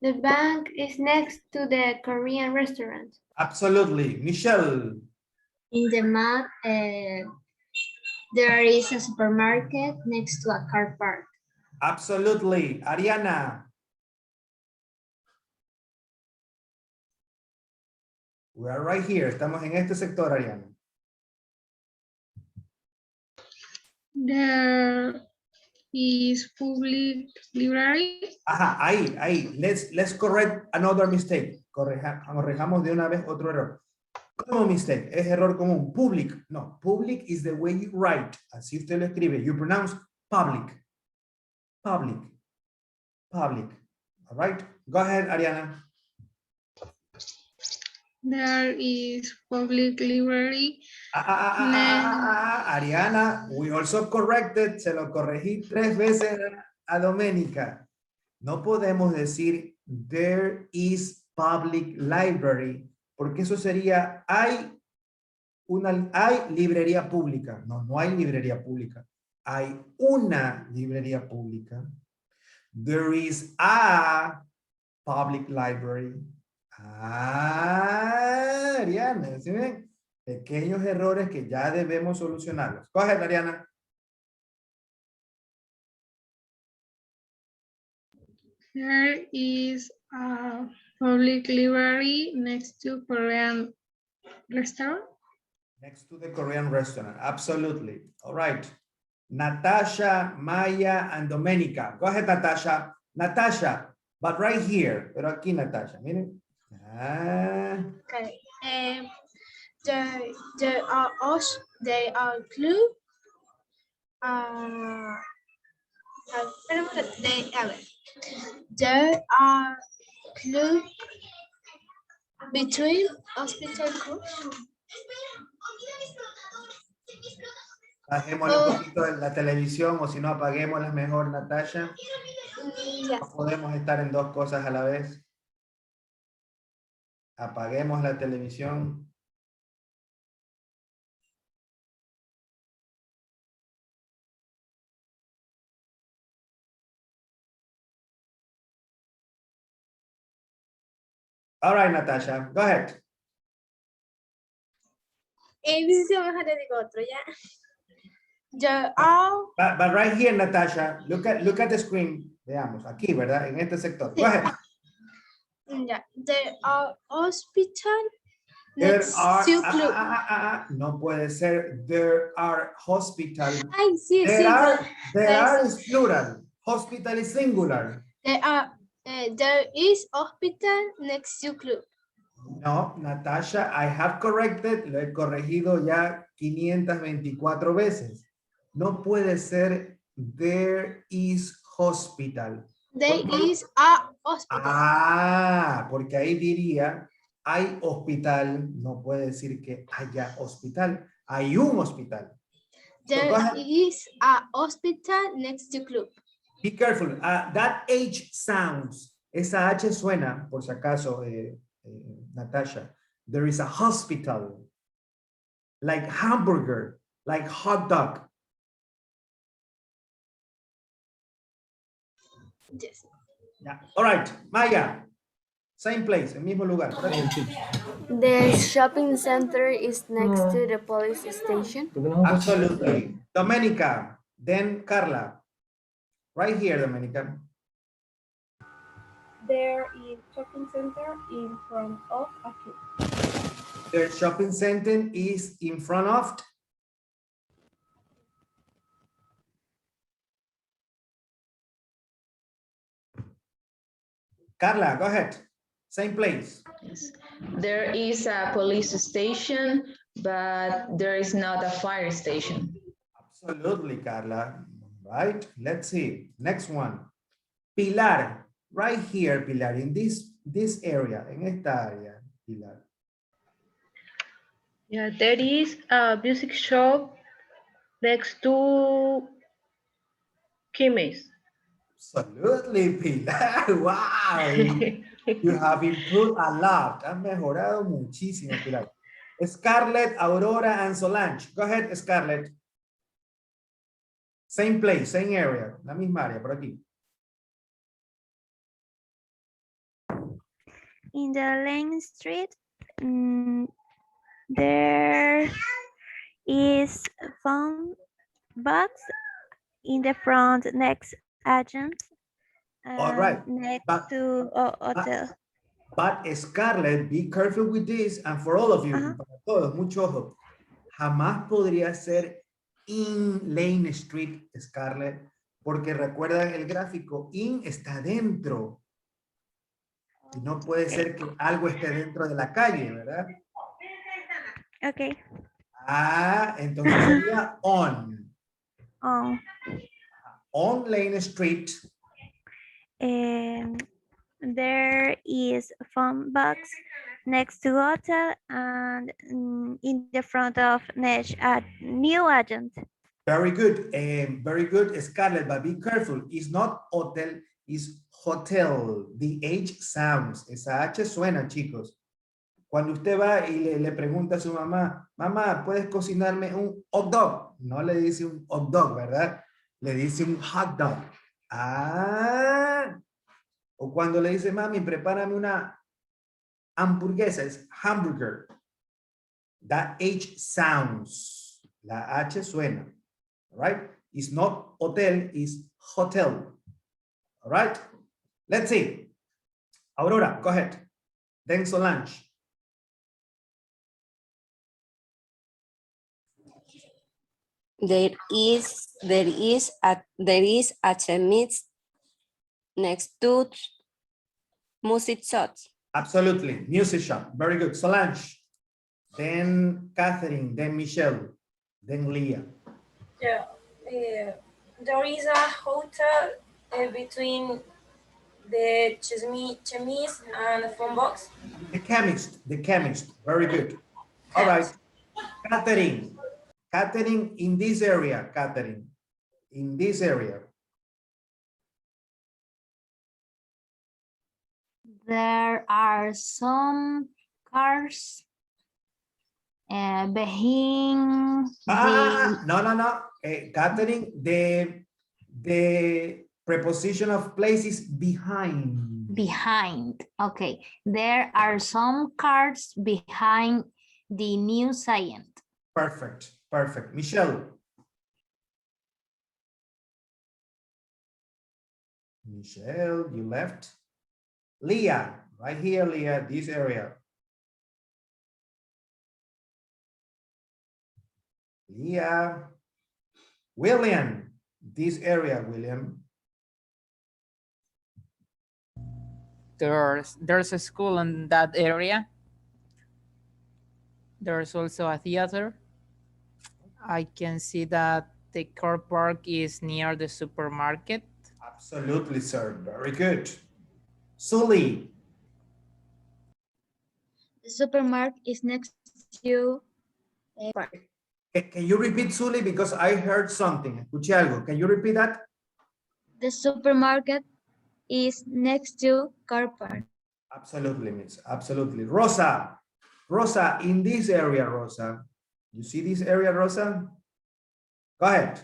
The bank is next to the Korean restaurant. Absolutely. Michelle. In the map, there is a supermarket next to a car park. Absolutely. Ariana. We are right here. Estamos en este sector, Ariana. There is public library. Ajá, ahí. Let's correct another mistake. Corrijamos de una vez otro error. ¿Cómo mistake? Es error común. Public. No, public is the way you write. Así usted lo escribe. You pronounce public. Public. Public. All right. Go ahead, Ariana. There is public library. Ariana, we also corrected. Se lo corregí 3 veces a Doménica. No podemos decir there is public library, porque eso sería hay librería pública. No hay librería pública. Hay una librería pública. There is a public library. Ariana, ¿sí ven? Pequeños errores que ya debemos solucionarlos. Go ahead, Ariana. There is a public library next to Korean restaurant. Next to the Korean restaurant. Absolutely. All right. Natasha, Maya, and Domenica. Go ahead, Natasha. Natasha, but right here. Pero aquí, Natasha. Miren. Okay. There are clue. There are clue between hospital groups. Bajémosle un poquito de la televisión o si no apaguémosla mejor, Natasha. Yes. No podemos estar en 2 cosas a la vez. Apaguemos la televisión. All right, Natasha, go ahead. But right here, Natasha, look at the screen. Veamos, aquí, ¿verdad? En este sector. Go ahead. Yeah. There are hospital There Next are, to club. no puede ser. There are hospital. Ay, sí, There sí. are, there Pues, are is plural. Hospital is singular. there is hospital next to club. No, Natasha, I have corrected, lo he corregido ya 524 veces. No puede ser there is hospital. There ¿Por qué? is a hospital. Porque ahí diría, hay hospital, no puede decir que haya hospital, hay un hospital. So There go ahead. is a hospital next to club. Be careful. That H sounds. Esa H suena, por si acaso, Natasha. There is a hospital. Like hamburger, like hot dog. Yes. Yeah. All right, Maya. Same place, el mismo lugar. Por aquí. The shopping center is next to the police station. Absolutely. Domenica. Then Carla. Right here, Domenica. There is shopping center in front of a club. The shopping center is in front of. Carla, go ahead. Same place. Yes. There is a police station, but there is not a fire station. Absolutely, Carla. Right. Let's see. Next one. Pilar. Right here, Pilar. In this area. En esta área, Pilar. Yeah, there is a music shop next to Kimmy's. Absolutely, Pilar. Wow. You have improved a lot. Has mejorado muchísimo, Pilar. Scarlett, Aurora, and Solange. Go ahead, Scarlett. Same place, same area. La misma área, por aquí. In the Lane Street, there is phone box in the front next agent. All right. Next But- to hotel. But Scarlett, be careful with this, and for all of you, Ajá. para todos, mucho ojo. Jamás podría ser in Lane Street, Scarlett, porque recuerdan el gráfico, in está dentro. Y no puede ser que algo esté dentro de la calle, ¿verdad? Okay. Entonces sería on. Oh. On Lane Street. There is a phone box next to hotel and in the front of new agent. Very good, Scarlett, but be careful. It's not hotel, it's hotel. The H sounds. Esa H suena, chicos. Cuando usted va y le pregunta a su mamá, mamá, ¿puedes cocinarme un hot dog? No le dice un hot dog, ¿verdad? Le dice un hot dog. O cuando le dice, mami, prepárame una hamburguesa, es hamburger. That H sounds. La H suena. All right? It's not hotel, it's hotel. All right? Let's see. Aurora, go ahead. Then Solange. There is a chemise next to music shop. Absolutely. Music shop. Very good. Solange. Then Catherine. Then Michelle. Then Leah. Yeah, there is a hotel between the chemise and the phone box. The chemist. The chemist. Very good. All right. Catherine. Catherine, in this area. Catherine. In this area. There are some cars behind No. Catherine, the preposition of place is behind. behind. Okay, there are some cars behind the new science. Perfect. Perfect. Michelle. Michelle, you left. Leah, right here, Leah, this area. Leah. William, this area, William. There's a school in that area. There's also a theater. I can see that the car park is near the supermarket. Absolutely, sir. Very good. Sully. The supermarket is next to a park. Can you repeat, Sully? Because I heard something. Escuché algo. Can you repeat that? The supermarket is next to car park. Absolutely, miss. Absolutely. Rosa. Rosa, in this area, Rosa. You see this area, Rosa? Go ahead.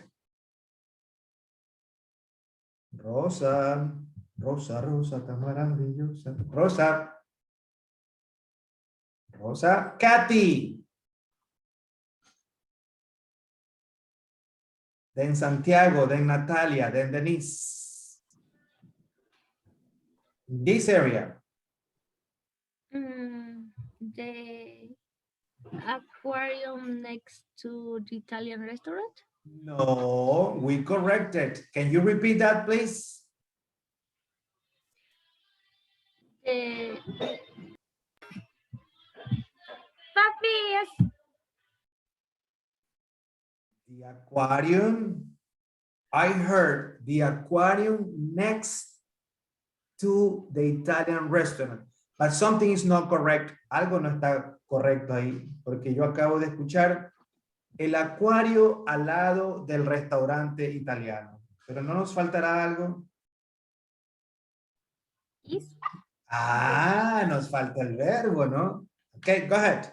Rosa. Rosa, Rosa, tan maravillosa. Rosa. Rosa. Kathy. Then Santiago, then Natalia, then Denise. In this area. The aquarium next to the Italian restaurant. No, we corrected. Can you repeat that, please? The Papi, yes. The aquarium. I heard the aquarium next to the Italian restaurant. But something is not correct. Algo no está correcto ahí, porque yo acabo de escuchar el acuario al lado del restaurante italiano. Pero no nos faltará algo. Is. Ah, nos falta el verbo, ¿no? Okay, go ahead.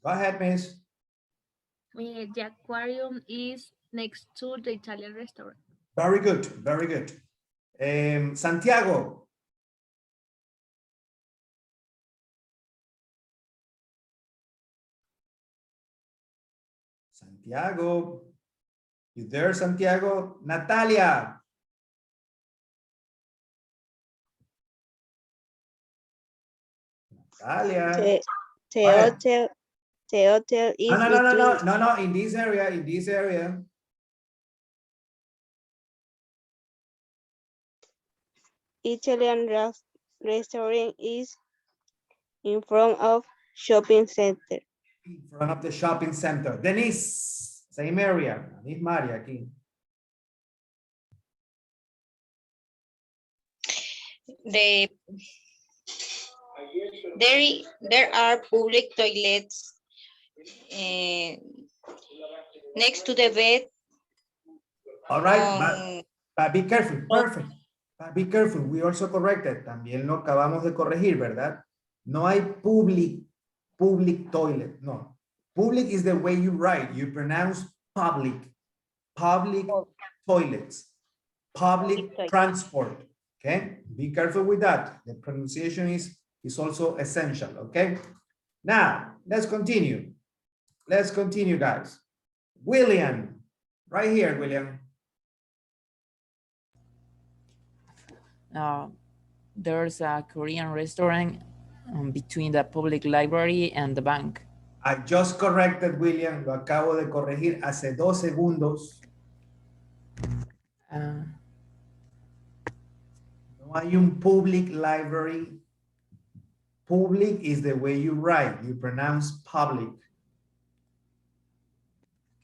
Go ahead, miss. The aquarium is next to the Italian restaurant. Very good, very good. Santiago. Santiago. You there, Santiago? Natalia. Natalia. The Go ahead. hotel is No, in this area. Italian restaurant is in front of shopping center. In front of the shopping center. Denise, same area. Misma área aquí. There are public toilets next to the bed. All right, but be careful. Perfect. But be careful. We also corrected. También lo acabamos de corregir, ¿verdad? No hay public toilet. No. Public is the way you write. You pronounce public. Public toilets. Public transport. Okay? Be careful with that. The pronunciation is also essential. Okay? Now, let's continue. Let's continue, guys. William. Right here, William. There's a Korean restaurant between the public library and the bank. I just corrected, William. Lo acabo de corregir hace 2 segundos. No hay un public library. Public is the way you write. You pronounce public.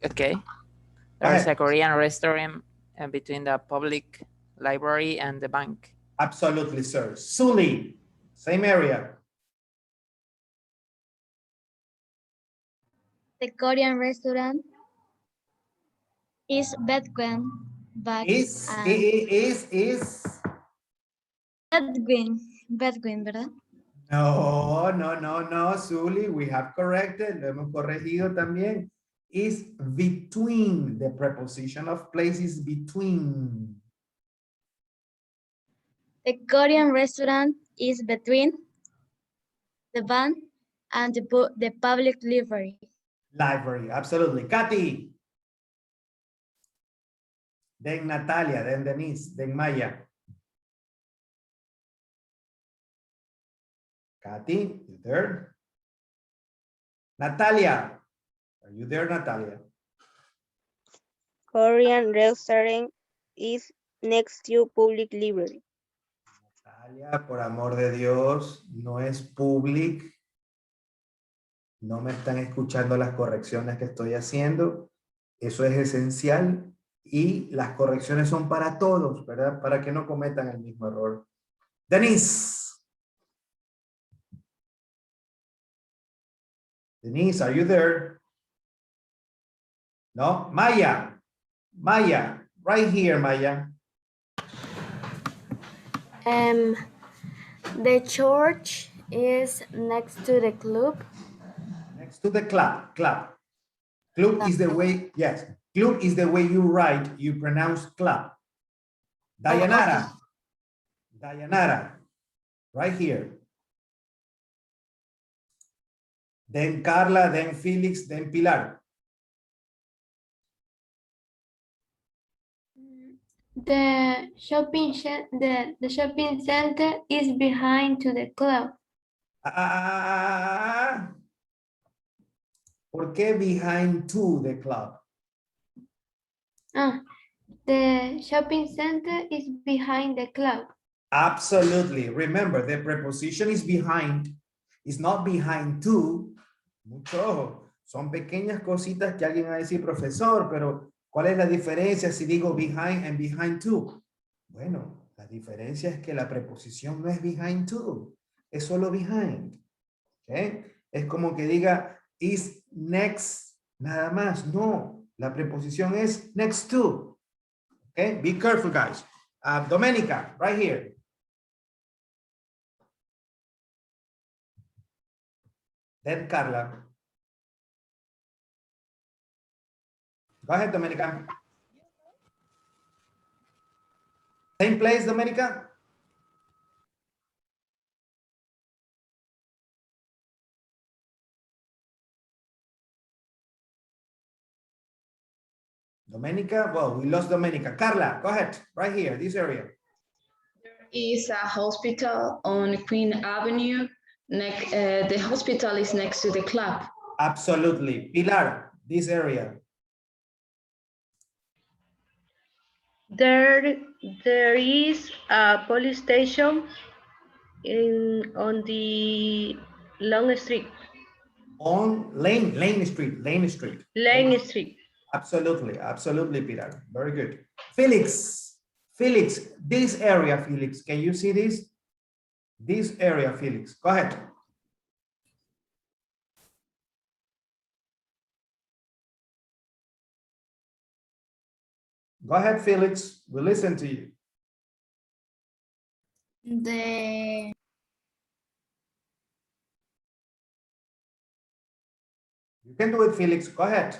Okay. There's a Korean restaurant between the public library and the bank. Absolutely, sir. Sully, same area. The Korean restaurant is Bedouin. Is Bedouin, ¿verdad? No, Sully, we have corrected. Lo hemos corregido también. Is between. The preposition of place is between. The Korean restaurant is between the bank and the public library. Library, absolutely. Kathy. Then Natalia, then Denise, then Maya. Kathy, you there? Natalia, are you there, Natalia? Korean restaurant is next to public library. Natalia, por amor de Dios, no es public. No me están escuchando las correcciones que estoy haciendo. Eso es esencial y las correcciones son para todos, ¿verdad? Para que no cometan el mismo error. Denise. Denise, are you there? No, Maya. Maya, right here, Maya. The church is next to the club. Next to the club, club. Club is the way, yes. Club is the way you write, you pronounce club. Dayanara. Dayanara, right here. Then Carla, then Felix, then Pilar. The shopping center is behind to the club. ¿Por qué behind to the club? The shopping center is behind the club. Absolutely. Remember, the preposition is behind. It's not behind to. Mucho ojo. Son pequeñas cositas que alguien va a decir, profesor, pero ¿cuál es la diferencia si digo behind and behind to? Bueno, la diferencia es que la preposición no es behind to, es solo behind. ¿Okay? Es como que diga is next, nada más. No, la preposición es next to. Okay? Be careful, guys. Domenica, right here. Then Carla. Go ahead, Domenica. Same place, Domenica? Domenica, well, we lost Domenica. Carla, go ahead, right here, this area. There is a hospital on Queen Avenue. The hospital is next to the club. Absolutely. Pilar, this area. There is a police station on the Long Street. On Lane Street. Lane Street. Absolutely, absolutely, Pilar. Very good. Felix, this area, Felix. Can you see this? This area, Felix. Go ahead. Go ahead, Felix. We'll listen to you. The You can do it, Felix. Go ahead.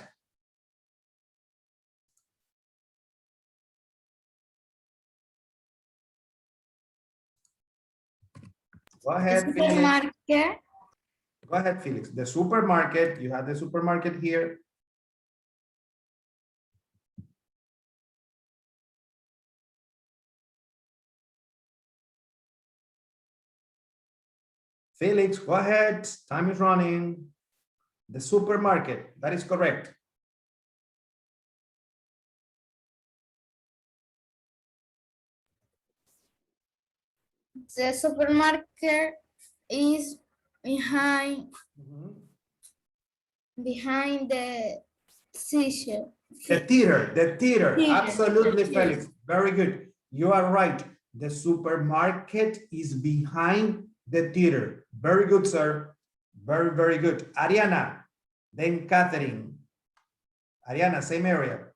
Go ahead, Felix. Supermarket. Go ahead, Felix. The supermarket. You have the supermarket here. Felix, go ahead. Time is running. The supermarket. That is correct. The supermarket is behind the theater. The theater. Absolutely, Yes. Felix. Very good. You are right. The supermarket is behind the theater. Very good, sir. Very, very good. Ariana, then Catherine. Ariana, same area.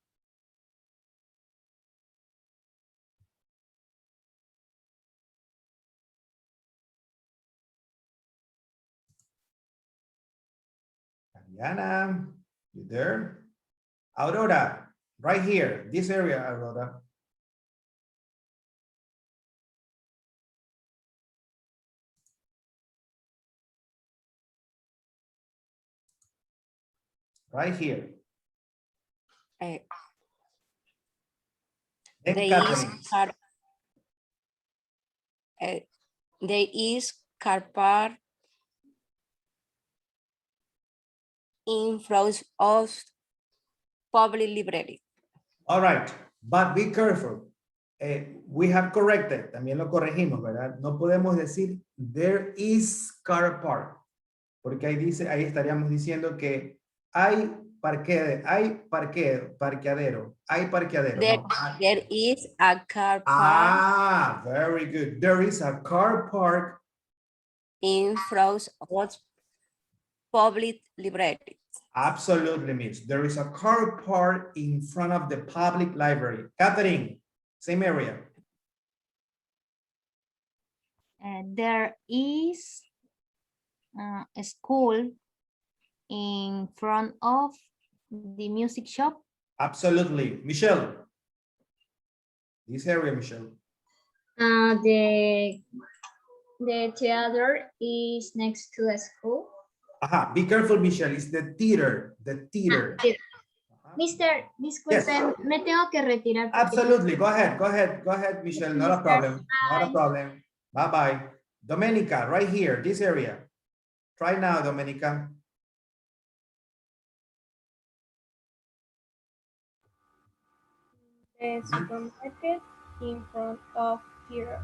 Ariana, you there? Aurora, right here, this area, Aurora. Right here. Then Catherine. There is car park in front of public library. All right, but be careful. We have corrected, también lo corregimos, ¿verdad? No podemos decir there is car park, porque ahí dice, ahí estaríamos diciendo que hay parqueadero, hay parqueadero. There, No, there is a car park ah, very good. There is a car park in front of public library. absolutely, miss. There is a car park in front of the public library. Catherine, same area. There is a school in front of the music shop. Absolutely. Michelle. This area, Michelle. The theater is next to a school. Aha, be careful, Michelle. It's the theater. The theater. Mister, disculpen, me tengo que retirar. Absolutely. Go ahead. Go ahead. Go ahead, Michelle. Not a problem. Not a problem. Bye-bye. Domenica, right here, this area. Try now, Domenica. The supermarket in front of theater.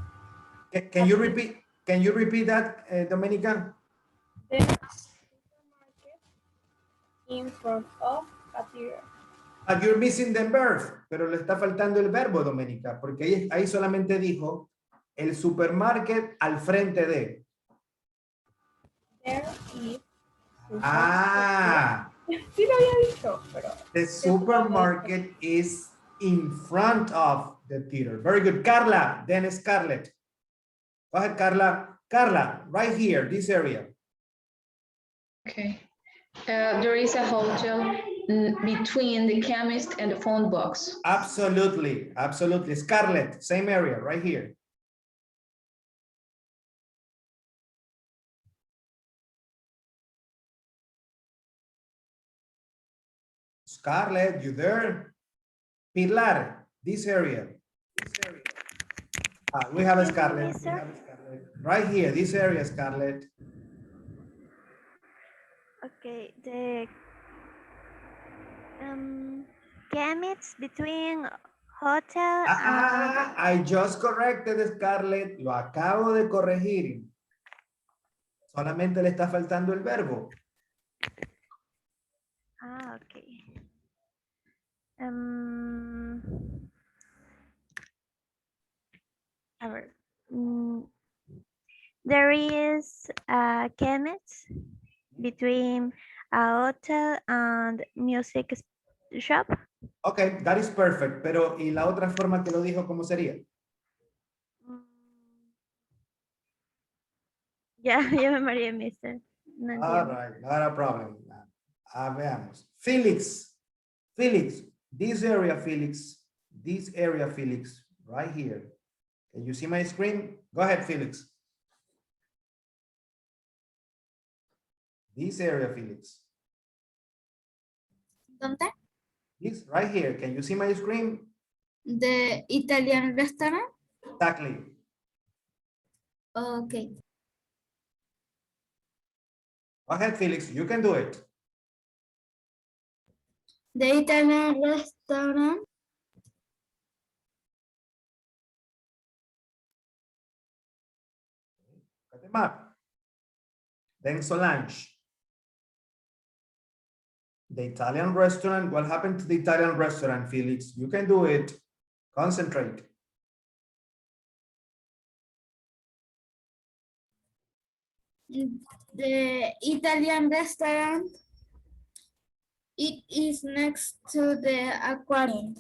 Can you repeat? Can you repeat that, Domenica? The supermarket in front of a theater. You're missing the verb, pero le está faltando el verbo, Domenica, porque ahí solamente dijo el supermarket al frente de. There is. Ah. Sí lo había dicho, pero. The supermarket is in front of the theater. Very good. Carla, then Scarlett. Go ahead, Carla. Carla, right here, this area. Okay. There is a hotel between the chemist and the phone box. Absolutely, absolutely. Scarlett, same area, right here. Scarlett, you there? Pilar, this area. We have a Scarlett. We have a Scarlett. Right here, this area, Scarlett. Okay, the chemist between hotel and... I just corrected, Scarlett. Lo acabo de corregir. Solamente le está faltando el verbo. Okay. A ver. There is a chemist between a hotel and music shop. Okay, that is perfect. Pero, ¿y la otra forma que lo dijo, cómo sería? Ya me mareé, mister. No All entiendo. right, not a problem. Veamos. Felix, this area, Felix, right here. Can you see my screen? Go ahead, Felix. This area, Felix. ¿Dónde? This right here. Can you see my screen? The Italian restaurant. Exactly. Okay. Go ahead, Felix. You can do it. The Italian restaurant. Cut them up. Then Solange. The Italian restaurant. What happened to the Italian restaurant, Felix? You can do it. Concentrate. The Italian restaurant. It is next to the aquarium.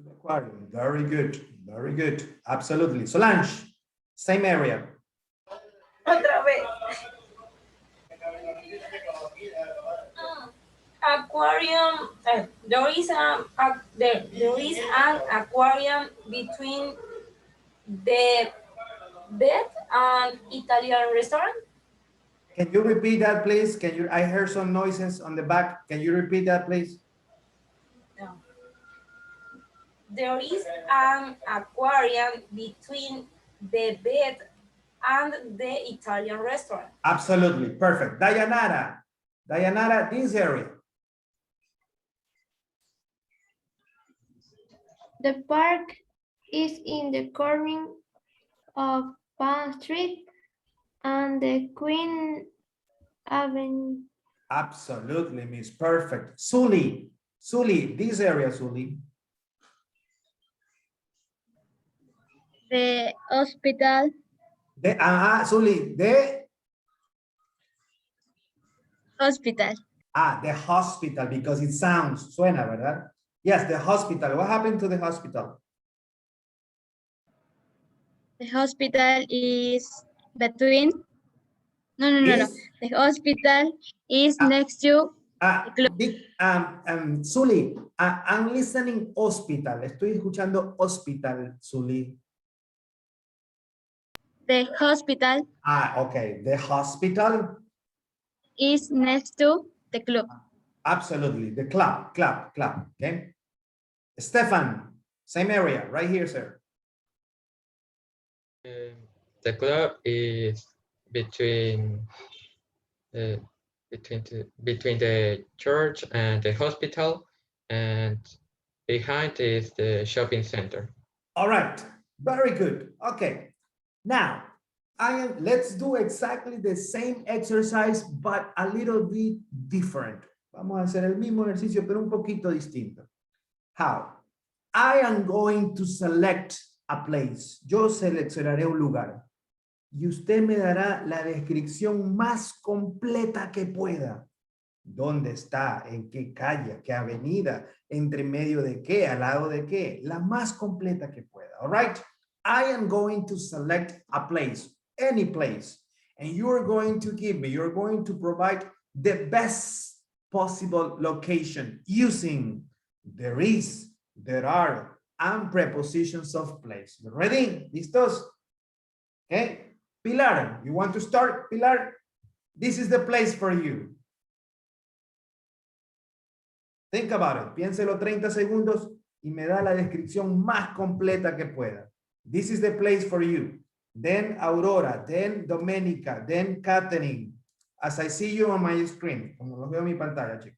Aquarium. Very good. Very good. Absolutely. Solange, same area. Otra vez. Aquarium. There is an aquarium between the bed and Italian restaurant. Can you repeat that, please? Can you? I heard some noises on the back. Can you repeat that, please? No. There is an aquarium between the bed and the Italian restaurant. Absolutely. Perfect. Dayanara, Dayanara, this area. The park is in the corner of Palm Street and the Queen Avenue. Absolutely, Miss. Perfect. Suli, this area, Suli. The hospital. Suli, the Hospital. the hospital, because it sounds, suena, ¿verdad? Yes, the hospital. What happened to the hospital? The hospital is between. No. The hospital is next to. Suli, I'm listening hospital. Estoy escuchando hospital, Suli. The hospital. Okay. The hospital is next to the club. Absolutely. The club. Okay. Stefan, same area, right here, sir. The club is between the church and the hospital, and behind is the shopping center. All right. Very good. Okay. Now, let's do exactly the same exercise, but a little bit different. Vamos a hacer el mismo ejercicio, pero un poquito distinto. How? I am going to select a place. Yo seleccionaré un lugar. Y usted me dará la descripción más completa que pueda. ¿Dónde está? ¿En qué calle? ¿Qué avenida? ¿Entre medio de qué? ¿Al lado de qué? La más completa que pueda. All right? I am going to select a place, any place, and you're going to provide the best possible location using there is, there are, and prepositions of place. You ready? ¿Listos? Okay. Pilar, you want to start? Pilar, this is the place for you. Think about it. Piénselo 30 segundos y me da la descripción más completa que pueda. This is the place for you. Then Aurora, then Domenica, then Catherine. As I see you on my screen, como los veo en mi pantalla, chicos.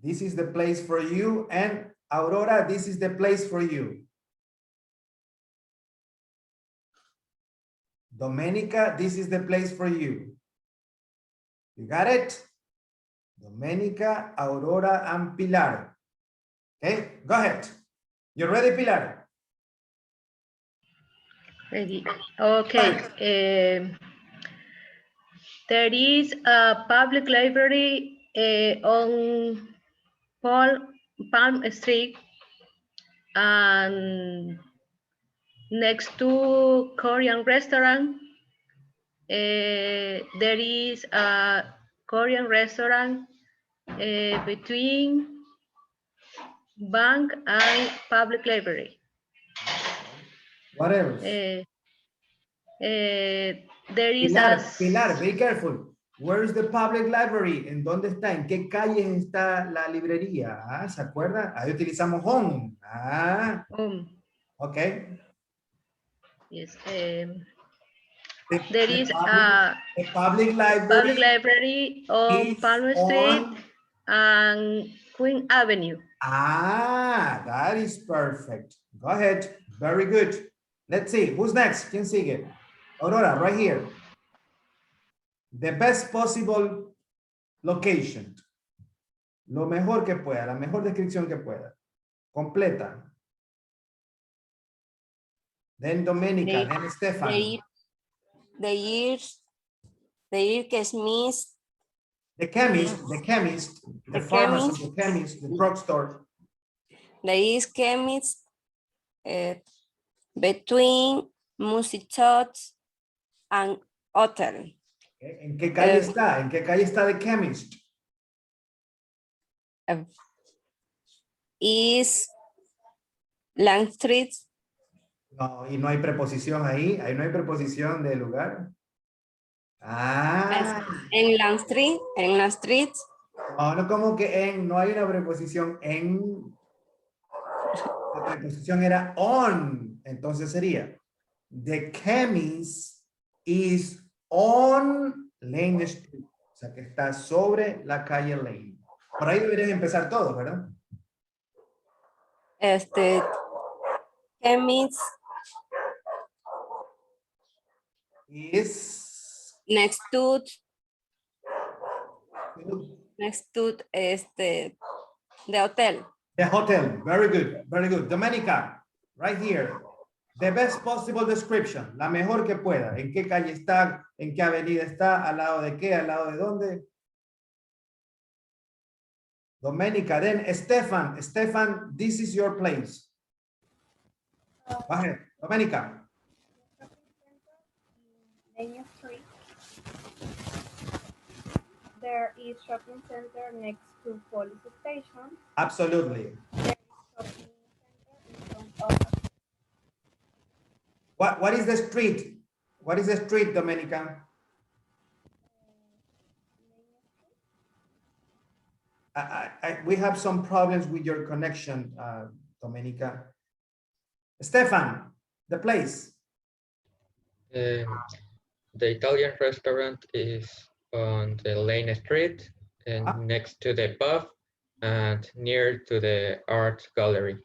This is the place for you, and Aurora, this is the place for you. Domenica, this is the place for you. You got it? Domenica, Aurora, and Pilar. Okay, go ahead. You ready, Pilar? Ready. Okay. There is a public library on Palm Street, and next to Korean restaurant, there is a Korean restaurant between bank and public library. What else? There is Pilar, be careful. Where is the public library? ¿En dónde está? ¿En qué calle está la librería? ¿Ah? ¿Se acuerda? Ahí utilizamos home. Ah. Okay. Yes. There is a public library on Palm Street and Queen Avenue. Ah, that is perfect. Go ahead. Very good. Let's see. Who's next? ¿Quién sigue? Aurora, right here. The best possible location. Lo mejor que pueda, la mejor descripción que pueda. Completa. Then Domenica, then Stefan. The year chemist. The chemist, the pharmacy, the chemist, the drugstore. There is chemist between Musichot and Hotel. ¿En qué calle está? ¿En qué calle está the chemist? Is Lang Street. No, y no hay preposición ahí. Ahí no hay preposición de lugar. Ah. En Lang Street. No, no como que en, no hay una preposición en. La preposición era on. Entonces sería, the chemist is on Lane Street. O sea, que está sobre la calle Lane. Por ahí deberían empezar todos, ¿verdad? He means Is next to the hotel. the hotel. Very good. Very good. Domenica, right here. The best possible description. La mejor que pueda. ¿En qué calle está? ¿En qué avenida está? ¿Al lado de qué? ¿Al lado de dónde? Domenica. Then Stefan. Stefan, this is your place. Go ahead. Domenica. Main Street. There is shopping center next to police station. Absolutely. There is shopping center in front of. What is the street? What is the street, Domenica? We have some problems with your connection, Domenica. Stefan, the place. The Italian restaurant is on the Lane Street and next to the pub and near to the art gallery.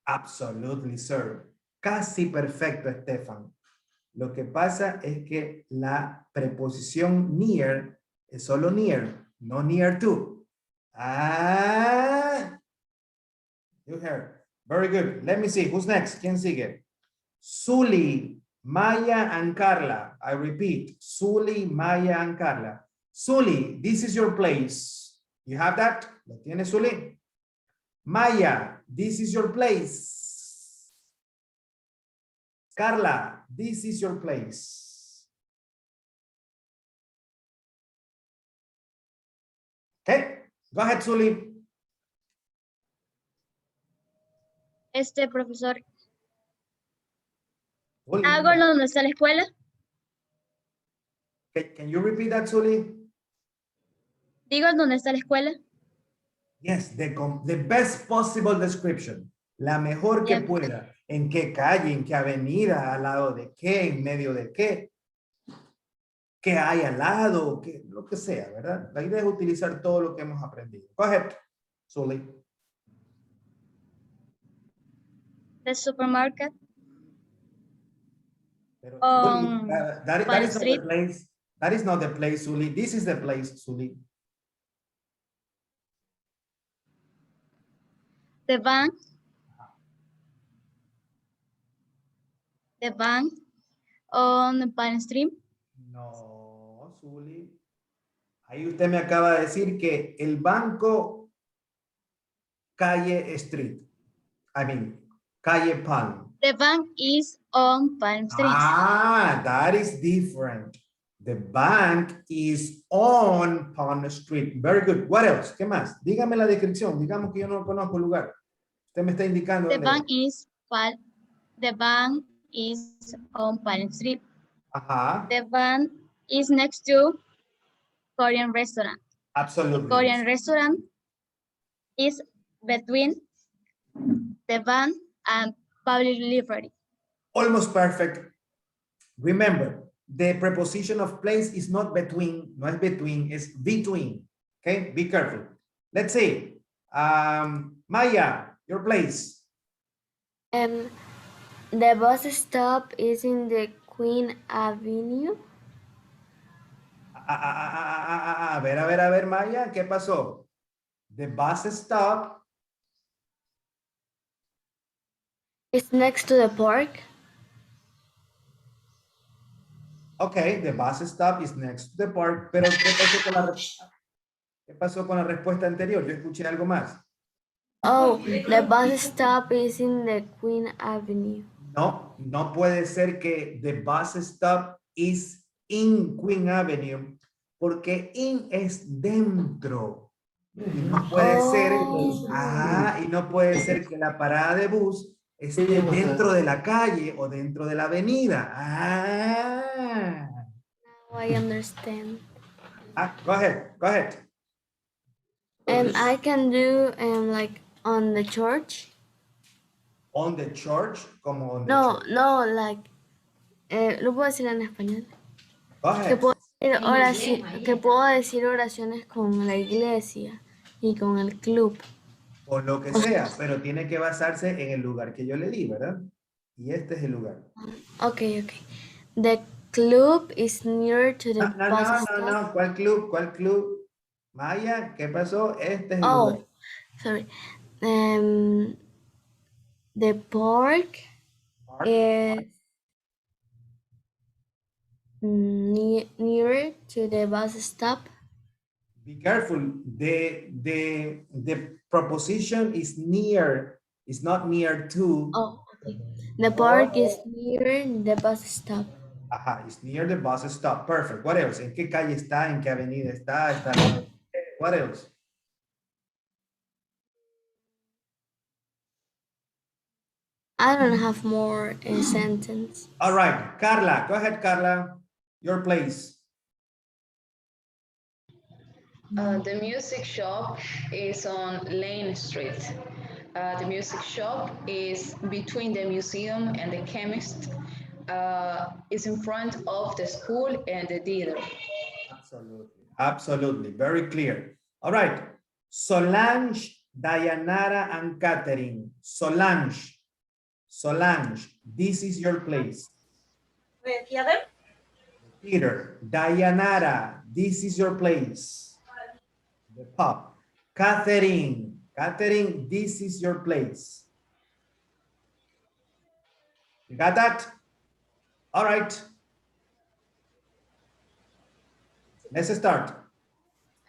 Absolutely, sir. Casi perfecto, Stefan. Lo que pasa es que la preposición near es solo near, no near to. You heard. Very good. Let me see. Who's next? ¿Quién sigue? Suli, Maya, and Carla. I repeat. Suli, Maya, and Carla. Suli, this is your place. You have that? ¿Lo tiene Suli? Maya, this is your place. Carla, this is your place. Okay, go ahead, Suli. Profesor. Suli. ¿Hago donde está la escuela? Can you repeat that, Suli? Digo dónde está la escuela. Yes, the best possible description. La mejor que pueda. ¿En qué calle? ¿En qué avenida? ¿Al lado de qué? ¿En medio de qué? ¿Qué hay al lado? ¿Qué? Lo que sea, ¿verdad? La idea es utilizar todo lo que hemos aprendido. Go ahead, Suli. The supermarket. Pero, On that Pine is not Street. the place. That is not the place, Suli. This is the place, Suli. The bank. The bank on Pine Street. No, Suli. Ahí usted me acaba de decir que el banco calle Street. I mean, calle Palm. The bank is on Palm Street. That is different. The bank is on Palm Street. Very good. What else? ¿Qué más? Dígame la descripción. Digamos que yo no conozco el lugar. Usted me está indicando. The bank is on Palm Street. The bank is next to Korean restaurant. Absolutely. The Korean restaurant is between the bank and public library. Almost perfect. Remember, the preposition of place is not between, no es between, it's between. Okay, be careful. Let's see. Maya, your place. The bus stop is in the Queen Avenue. A ver, Maya, ¿qué pasó? The bus stop is next to the park. Okay, the bus stop is next to the park. Pero ¿qué pasó con la respuesta anterior? Yo escuché algo más. Oh, the bus stop is in the Queen Avenue. No, no puede ser que the bus stop is in Queen Avenue, porque in es dentro. Y no puede ser, y no puede ser que la parada de bus esté dentro de la calle o dentro de la avenida. Now I understand. Go ahead. I can do like on the church. On the church, como on the No, church. no, like, lo puedo decir en español. Go ahead. Que puedo decir oraciones con la iglesia y con el club. O lo que sea, pero tiene que basarse en el lugar que yo le di, ¿verdad? Y este es el lugar. Okay. The club is near to the bus stop. No. ¿Cuál club? ¿Cuál club? Maya, ¿qué pasó? Este es el lugar. Oh, sorry. The park is near to the bus stop. Be careful. The preposition is near. It's not near to. Oh, okay. The park is near the bus stop. Ajá, it's near the bus stop. Perfect. What else? ¿En qué calle está? ¿En qué avenida está? What else? I don't have more sentence. All right, Carla. Go ahead, Carla. Your place. The music shop is on Lane Street. The music shop is between the museum and the chemist. Is in front of the school and the theater. Absolutely. Very clear. All right. Solange, Dayanara, and Catherine. Solange, this is your place. Theater. Theater. Dayanara, this is your place. The pub. Catherine, this is your place. You got that? All right. Let's start.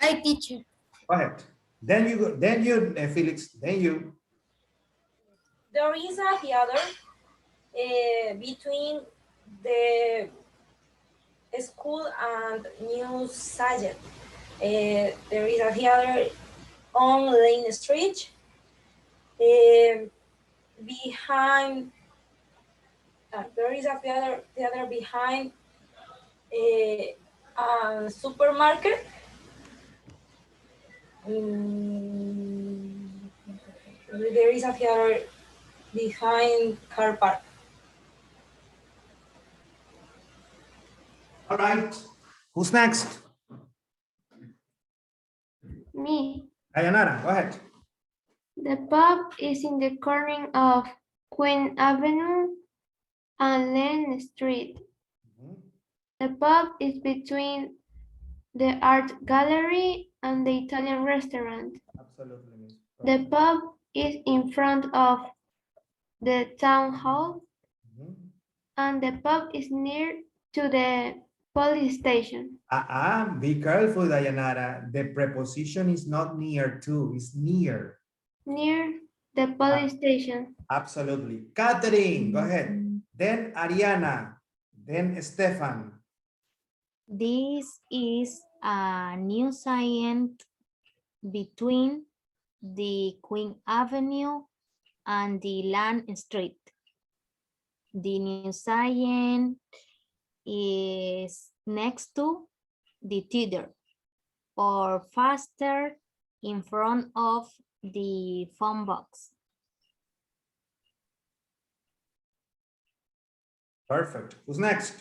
Hi, teacher. Go ahead. Then you, Felix, then you. There is a theater between the school and New Saget. There is a theater on Lane Street. Behind, there is a theater behind a supermarket. There is a theater behind car park. All right. Who's next? Me. Dayanara, go ahead. The pub is in the corner of Queen Avenue and Lane Street. The pub is between the art gallery and the Italian restaurant. Absolutely. The pub is in front of the town hall, and the pub is near to the police station. Be careful, Dayanara. The preposition is not near to, it's near. Near the police station. Absolutely. Catherine, go ahead. Then Ariana, then Stefan. This is a new sign between the Queen Avenue and the Land Street. The new sign is next to the theater or faster in front of the phone box. Perfect. Who's next?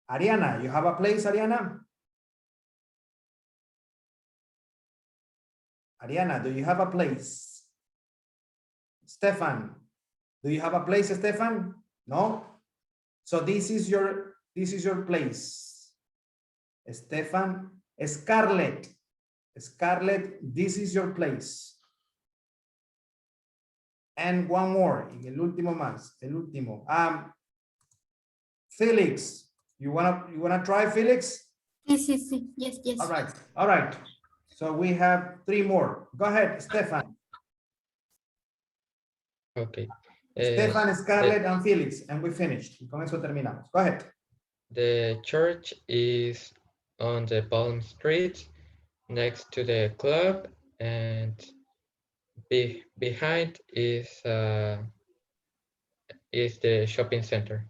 Ariana, you have a place, Ariana? Ariana, do you have a place? Stefan, do you have a place, Stefan? No? So this is your place. Stefan, Scarlett, this is your place. And one more, y el último más, el último. Felix, you wanna try, Felix? Yes. All right. So we have 3 more. Go ahead, Stefan. Okay. Stefan, Scarlett, and Felix, and we finished. Y con eso terminamos. Go ahead. The church is on the Palm Street next to the club, and behind is the shopping center.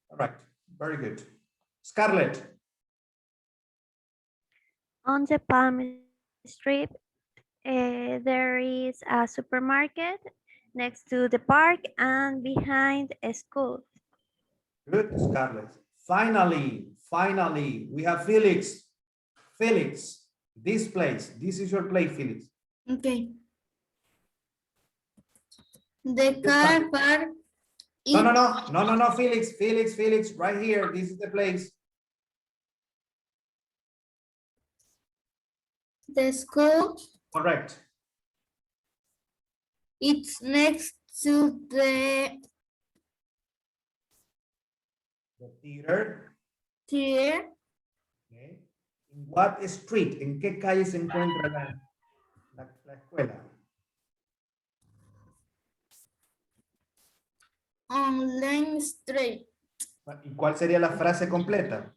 All right, very good. Scarlett. On the Palm Street There is a supermarket next to the park and behind a school. Good, Scarlett. Finally, we have Felix. Felix, this place. This is your place, Felix. Okay. The car park. No, Felix, right here. This is the place. The school. Correct. It's next to the theater. theater. Okay. In what street? ¿En qué calle se encuentra la escuela? On Lane Street. ¿Y cuál sería la frase completa?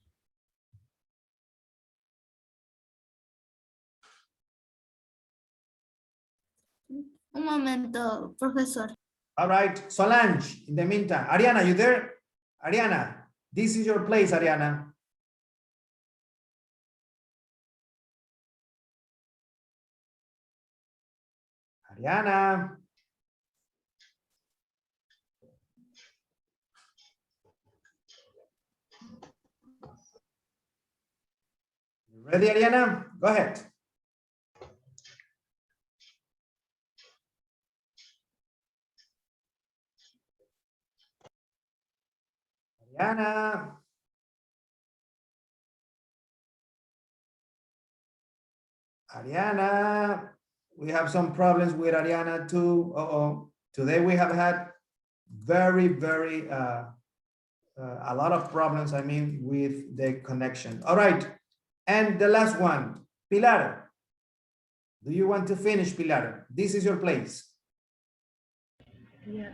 Un momento, profesor. All right, Solange, in the meantime. Ariana, you there? Ariana, this is your place, Ariana. Ariana. You ready, Ariana? Go ahead. Ariana. Ariana. We have some problems with Ariana too. Today we have had very, a lot of problems, I mean, with the connection. All right. And the last one, Pilar. Do you want to finish, Pilar? This is your place. Yeah.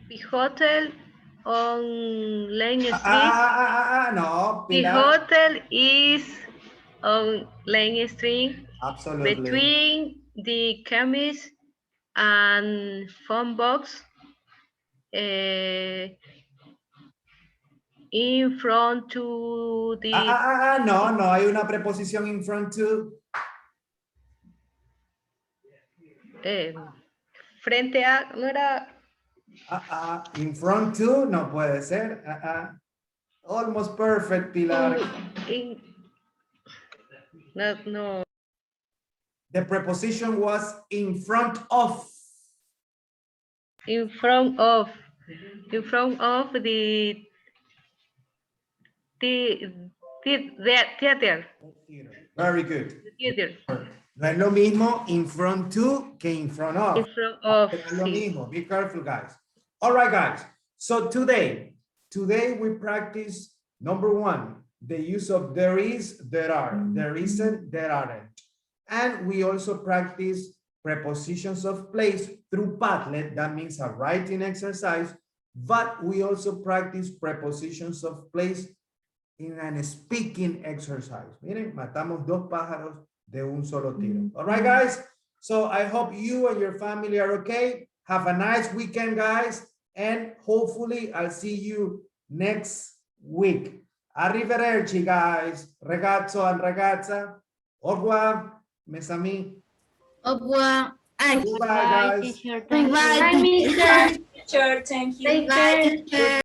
The hotel on Lane Street. No, The Pilar. hotel is on Lane Street. Absolutely. Between the chemist and phone box. In front to the... No, hay una preposición in front to. Frente a, no era... In front to, no puede ser. Almost perfect, Pilar. No. The preposition was in front of. In front of the theater. Very good. Theater. No es lo mismo in front to que in front of. In front of. Es lo mismo. Be careful, guys. All right, guys. So today we practice number one, the use of there is, there are, there isn't, there aren't. And we also practice prepositions of place through Padlet. That means a writing exercise, but we also practice prepositions of place in a speaking exercise. Miren, matamos dos pájaros de un solo tiro. All right, guys. So I hope you and your family are okay. Have a nice weekend, guys. And hopefully I'll see you next week. Arrivederci, guys. Ragazzo and ragazza. Au revoir, mes amis. Au revoir. Goodbye, guys. Bye, teacher. Teacher, thank you. Bye, teacher.